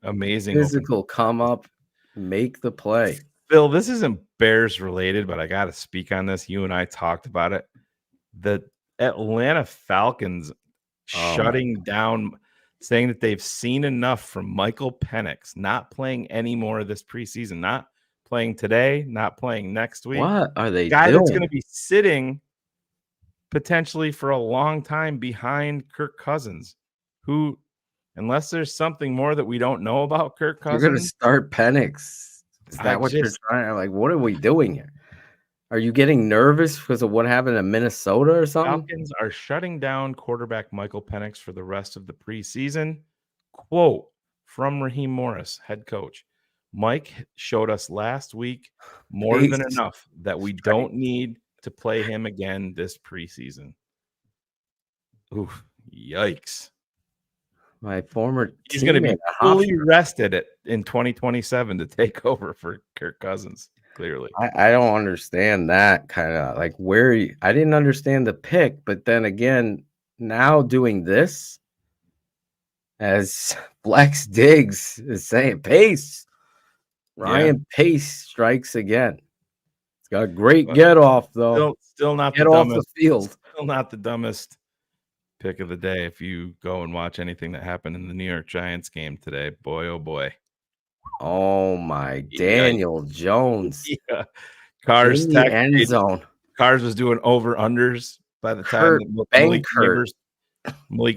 amazing physical come up, make the play. Phil, this isn't Bears related, but I got to speak on this. You and I talked about it. The Atlanta Falcons shutting down, saying that they've seen enough from Michael Penix not playing anymore this preseason, not playing today, not playing next week. What are they Guy doing? that's going to be sitting potentially for a long time behind Kirk Cousins, who, unless there's something more that we don't know about Kirk Cousins, you're going to start Penix. Is that what you're trying? Like, what are we doing here? Are you getting nervous because of what happened in Minnesota or something? Falcons are shutting down quarterback Michael Penix for the rest of the preseason. Quote from Raheem Morris, head coach. Mike showed us last week more than enough that we don't need to play him again this preseason. Oof, yikes. My former he's going to be fully rested in 2027 to take over for Kirk Cousins. Clearly, I don't understand that kind of like I didn't understand the pick, but then again, now doing this, as Flex Diggs is saying, Pace, Ryan Pace strikes again. It's got a great get off though. Still not get the off dumbest, the field. Still not the dumbest pick of the day. If you go and watch anything that happened in the New York Giants game today, boy, oh boy. Oh my, Daniel Jones. Yeah. Cars in the end zone. Cars was doing over unders by the time Malik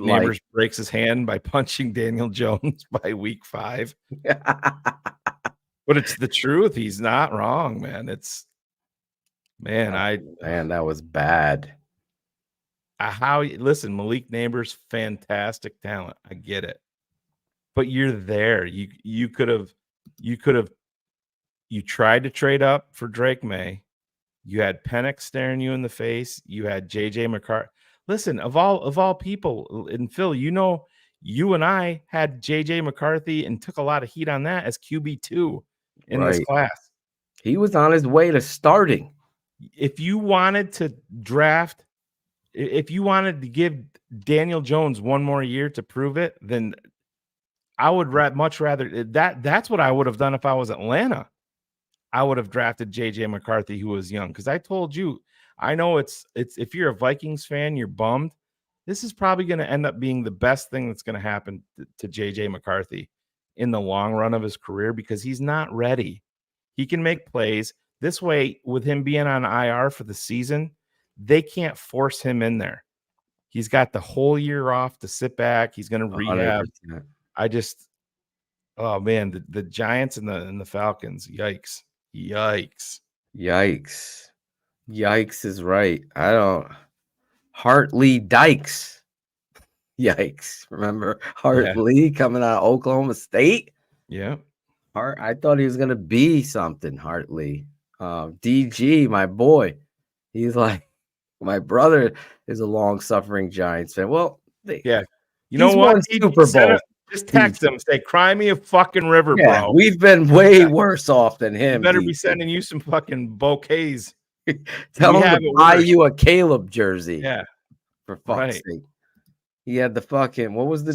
Neighbors breaks his hand by punching Daniel Jones by week 5. But it's the truth. He's not wrong, man. Man, that was bad. Listen, Malik Neighbors, fantastic talent. I get it. But you're there. You tried to trade up for Drake May. You had Penix staring you in the face. You had JJ McCarthy. Listen, of all people, and Phil, you and I had JJ McCarthy and took a lot of heat on that as QB2 in this class. He was on his way to starting. If you wanted to give Daniel Jones one more year to prove it, then I would much rather that's what I would have done if I was Atlanta. I would have drafted JJ McCarthy, who was young, because I told you, I know it's if you're a Vikings fan, you're bummed. This is probably going to end up being the best thing that's going to happen to JJ McCarthy in the long run of his career, because he's not ready. He can make plays this way. With him being on IR for the season, they can't force him in there. He's got the whole year off to sit back. He's going to rehab. 100%. Oh man, the Giants and the Falcons. Yikes Is right. Hartley Dykes. Yikes. Remember Hartley coming out of Oklahoma State? Yeah. I thought he was going to be something, Hartley. DG, my boy. He's like, my brother is a long-suffering Giants fan. Well, you know what? Super Bowl. Just text him, say, cry me a fucking river, bro. We've been way worse off than him. He better be sending you some fucking bouquets. Tell him to buy you a Caleb jersey. Yeah. For fuck's sake. He had the fucking, what was the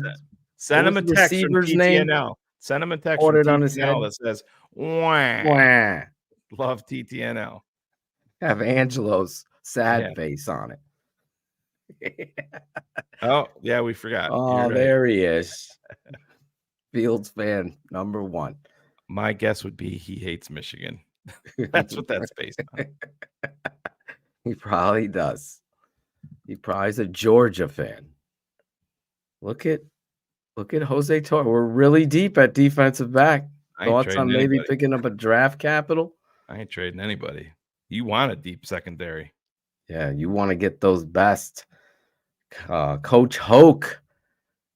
send him a text from TTNL. Send him a text from TTNL that says, wah. Love TTNL. Have Angelo's sad face on it. Oh, yeah, we forgot. Oh, there he is. Fields fan number 1. My guess would be he hates Michigan. That's what that's based on. He probably does. He probably is a Georgia fan. Look at Jose Torres. We're really deep at defensive back. Thoughts on maybe picking up a draft capital? I ain't trading anybody. You want a deep secondary. Yeah, you want to get those best. Coach Hoke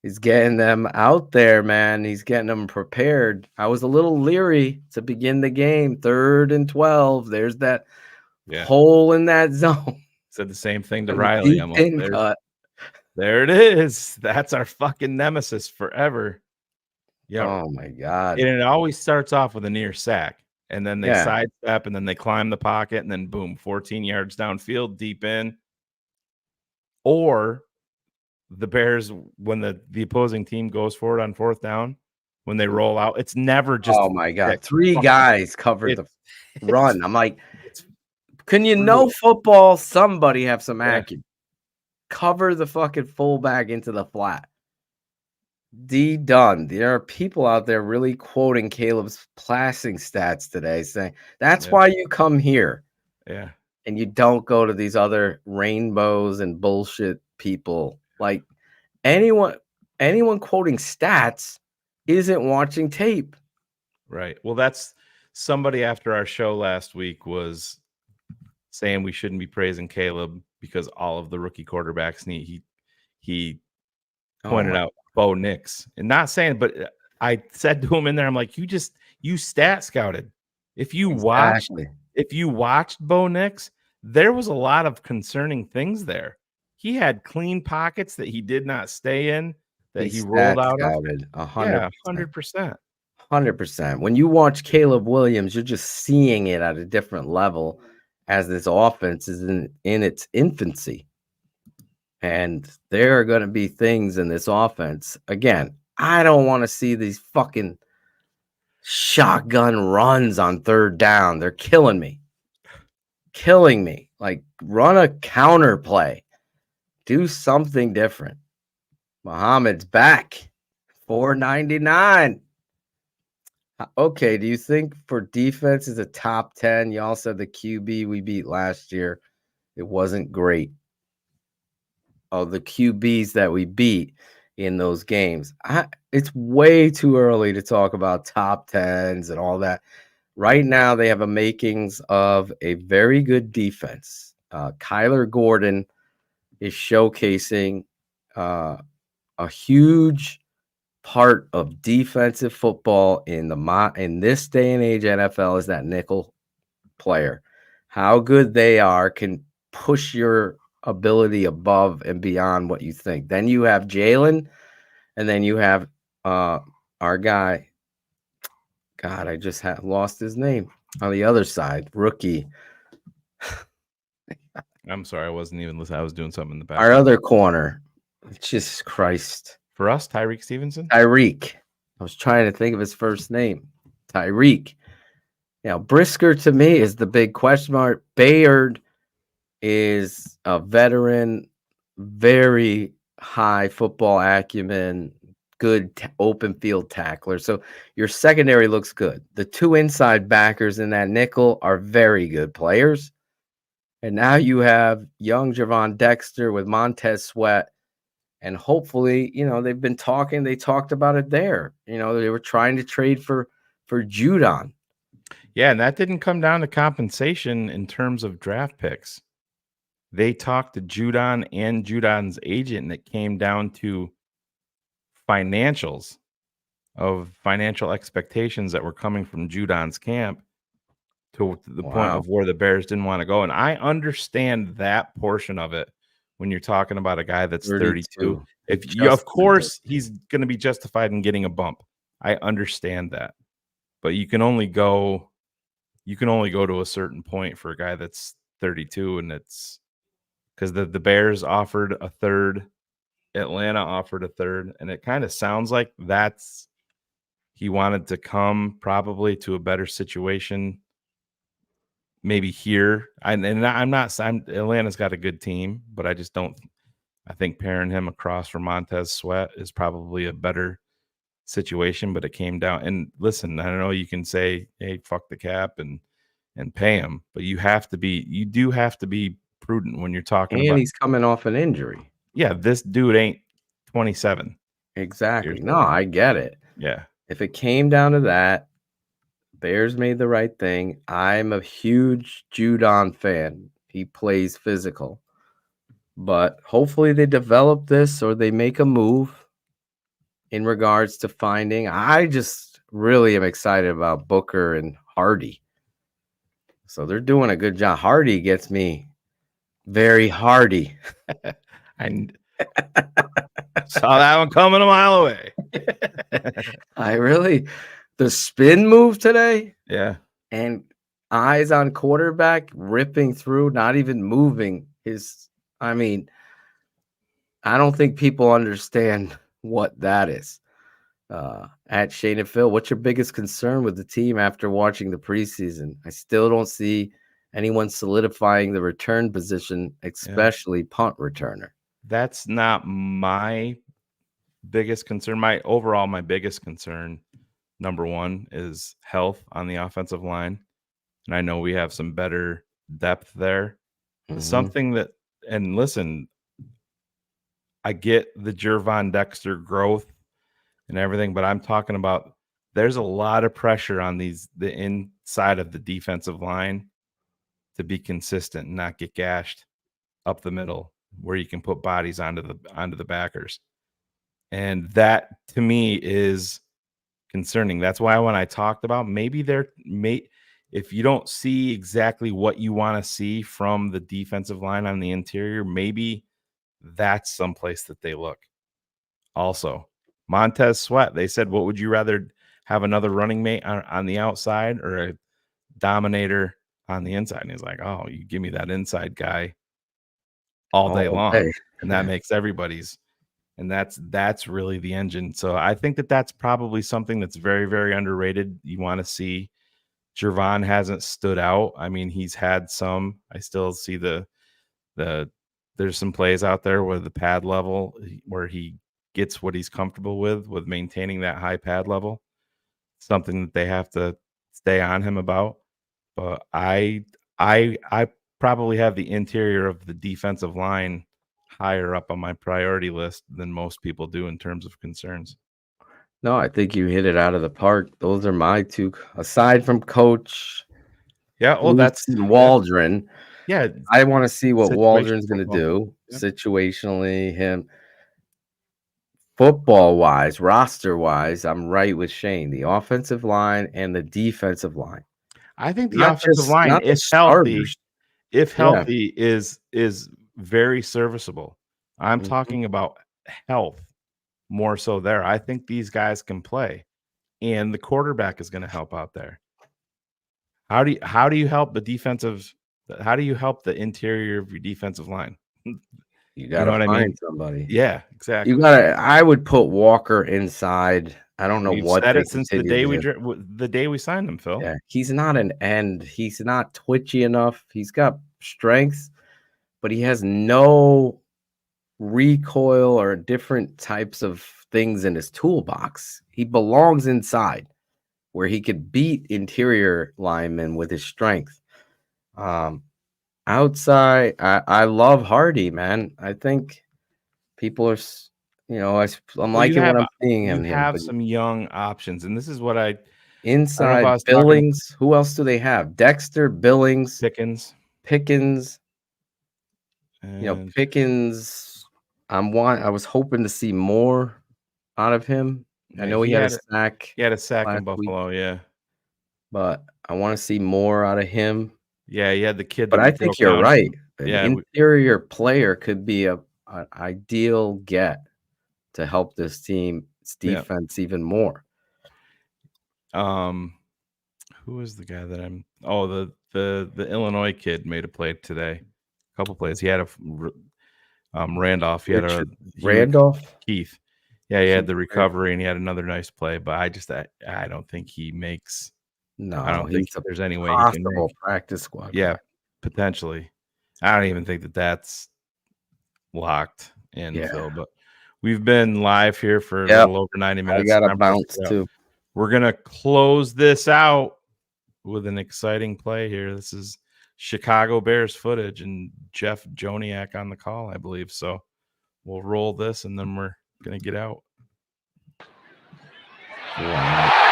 is getting them out there, man. He's getting them prepared. I was a little leery to begin the game. 3rd and 12. There's that hole in that zone. Said the same thing to Riley. Deep in cut. There it is. That's our fucking nemesis forever. Yeah. Oh my God. And it always starts off with a near sack. And then they Yeah. sidestep and then they climb the pocket and then boom, 14 yards downfield, deep in. Or the Bears, when the opposing team goes for it on 4th down, when they roll out, it's never just. Oh my God. 3 guys covered the run. I'm like, can you know football? Somebody have some acumen. Cover the fucking fullback into the flat. Done. There are people out there really quoting Caleb's passing stats today, saying that's why you come here. Yeah. And you don't go to these other rainbows and bullshit people. Like anyone quoting stats isn't watching tape. Right. Well, that's somebody after our show last week was saying we shouldn't be praising Caleb because all of the rookie quarterbacks need. He pointed out Bo Nix, and not saying, but I said to him in there, I'm like, you stat scouted. If you watched Bo Nix, there was a lot of concerning things there. He had clean pockets that he did not stay in, that he rolled out of. 100%. 100%. When you watch Caleb Williams, you're just seeing it at a different level as this offense is in its infancy. And there are going to be things in this offense. Again, I don't want to see these fucking shotgun runs on 3rd down. They're killing me. Like, run a counter play. Do something different. Muhammad's back. 499. Okay, do you think for defense is a top 10? Y'all said the QB we beat last year, it wasn't great. Of the QBs that we beat in those games, it's way too early to talk about top 10s and all that. Right now, they have a makings of a very good defense. Kyler Gordon is showcasing a huge part of defensive football in this day and age. NFL is that nickel player. How good they are can push your ability above and beyond what you think. Then you have Jalen, and then you have our guy. God, I just lost his name on the other side. Rookie. I'm sorry, I wasn't even listening. I was doing something in the back. Our other corner. Jesus Christ. For us, Tyreek Stevenson? Tyreek. I was trying to think of his first name. Tyreek. Brisker to me is the big question mark. Bayard is a veteran, very high football acumen, good open field tackler. So your secondary looks good. The 2 inside backers in that nickel are very good players. And now you have young Javon Dexter with Montez Sweat. And hopefully, they've been talking. They talked about it there. They were trying to trade for Judon. Yeah, and that didn't come down to compensation in terms of draft picks. They talked to Judon and Judon's agent, and it came down to financial expectations that were coming from Judon's camp to the point of where the Bears didn't want to go. And I understand that portion of it when you're talking about a guy that's 32. Of course, he's going to be justified in getting a bump. I understand that. But you can only go to a certain point for a guy that's 32, and it's because the Bears offered a 3rd, Atlanta offered a 3rd, and it kind of sounds like he wanted to come probably to a better situation, maybe here. Atlanta's got a good team, but I just don't. I think pairing him across from Montez Sweat is probably a better situation, but it came down. And listen, I don't know, you can say, hey, fuck the cap and pay him, but you do have to be prudent when you're talking about. And he's coming off an injury. Yeah, this dude ain't 27. Exactly. No, I get it. Yeah. If it came down to that, Bears made the right thing. I'm a huge Judon fan. He plays physical. But hopefully they develop this or they make a move in regards to finding. I just really am excited about Booker and Hardy. So they're doing a good job. Hardy gets me very hardy. I saw that one coming a mile away. The spin move today. Yeah. And eyes on quarterback, ripping through, not even moving I don't think people understand what that is. At Shane and Phil, what's your biggest concern with the team after watching the preseason? I still don't see anyone solidifying the return position, especially punt returner. That's not my biggest concern. My biggest concern, number one, is health on the offensive line. And I know we have some better depth there. Mm-hmm. Something that, and listen, I get the Jervon Dexter growth and everything, but I'm talking about there's a lot of pressure on the inside of the defensive line to be consistent and not get gashed up the middle where you can put bodies onto the backers. And that to me is concerning. That's why when I talked about if you don't see exactly what you want to see from the defensive line on the interior, maybe that's someplace that they look. Also, Montez Sweat, they said, what would you rather have, another running mate on the outside or a dominator on the inside? And he's like, oh, you give me that inside guy all day long. And that makes everybody's. And that's really the engine. So I think that's probably something that's very, very underrated. You want to see. Jervon hasn't stood out. I mean, he's had some. I still see there's some plays out there where the pad level, where he gets what he's comfortable with maintaining that high pad level. Something that they have to stay on him about. But I probably have the interior of the defensive line higher up on my priority list than most people do in terms of concerns. No, I think you hit it out of the park. Those are my two, aside from Coach. Yeah, that's Waldron. Yeah, I want to see what Waldron's going to do situationally. situationally. Football wise, roster wise, I'm right with Shane. The offensive line and the defensive line. I think the offensive line, if healthy, is very serviceable. I'm talking about health more so there. I think these guys can play, and the quarterback is going to help out there. How do you help the defensive? How do you help the interior of your defensive line? You got to find somebody. Yeah, exactly. I would put Walker inside. I don't know what said it since the day we signed him, Phil. Yeah, he's not an end. He's not twitchy enough. He's got strength, but he has no recoil or different types of things in his toolbox. He belongs inside where he could beat interior linemen with his strength. Outside, I love Hardy, man. I think people are, I'm liking what I'm seeing him. You have some young options, and this is what inside Billings. Who else do they have? Dexter, Billings, Pickens. Pickens. I was hoping to see more out of him. I know he had a sack. He had a sack in Buffalo, yeah. But I want to see more out of him. Yeah, he had the kid. But I think you're right. An interior player could be an ideal get to help this team's defense even more. Who is the guy that I'm? Oh, the Illinois kid made a play today. A couple plays. He had a Randolph. He had Randolph Keith. Yeah, he had the recovery and he had another nice play. But I don't think he makes. No, I don't think there's any way he can make practice squad. Yeah, potentially. I don't even think that's locked in, Phil. But we've been live here for a little over 90 minutes. I got to bounce too. We're gonna close this out with an exciting play here. This is Chicago Bears footage and Jeff Joniak on the call, I believe. So we'll roll this and then we're gonna get out. Wow.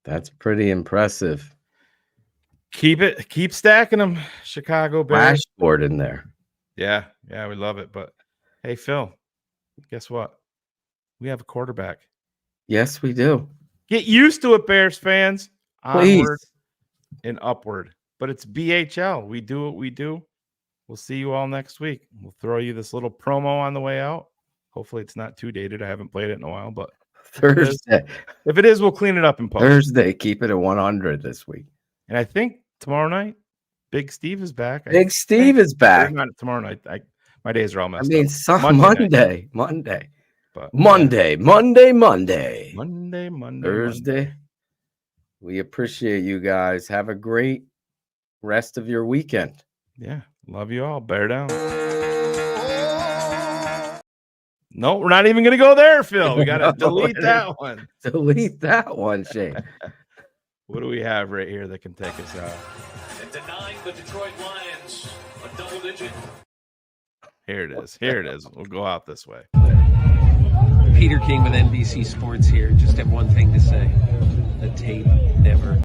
That's pretty impressive. Keep stacking them, Chicago Bears. Flashboard in there. Yeah, we love it. But hey, Phil, guess what? We have a quarterback. Yes, we do. Get used to it, Bears fans. Please. Onward and upward. But it's BHL. We do what we do. We'll see you all next week. We'll throw you this little promo on the way out. Hopefully it's not too dated. I haven't played it in a while, but Thursday. If it is, we'll clean it up in post. Thursday. Keep it at 100 this week. And I think tomorrow night, Big Steve is back. Big Steve is back. Not tomorrow night. My days are all messed up. Monday. But Monday. Thursday. We appreciate you guys. Have a great rest of your weekend. Yeah. Love you all. Bear down. No, we're not even going to go there, Phil. We got to delete that one. Delete that one, Shane. What do we have right here that can take us out? And denying the Detroit Lions a double digit. Here it is. We'll go out this way. Peter King with NBC Sports here. Just have one thing to say. The tape never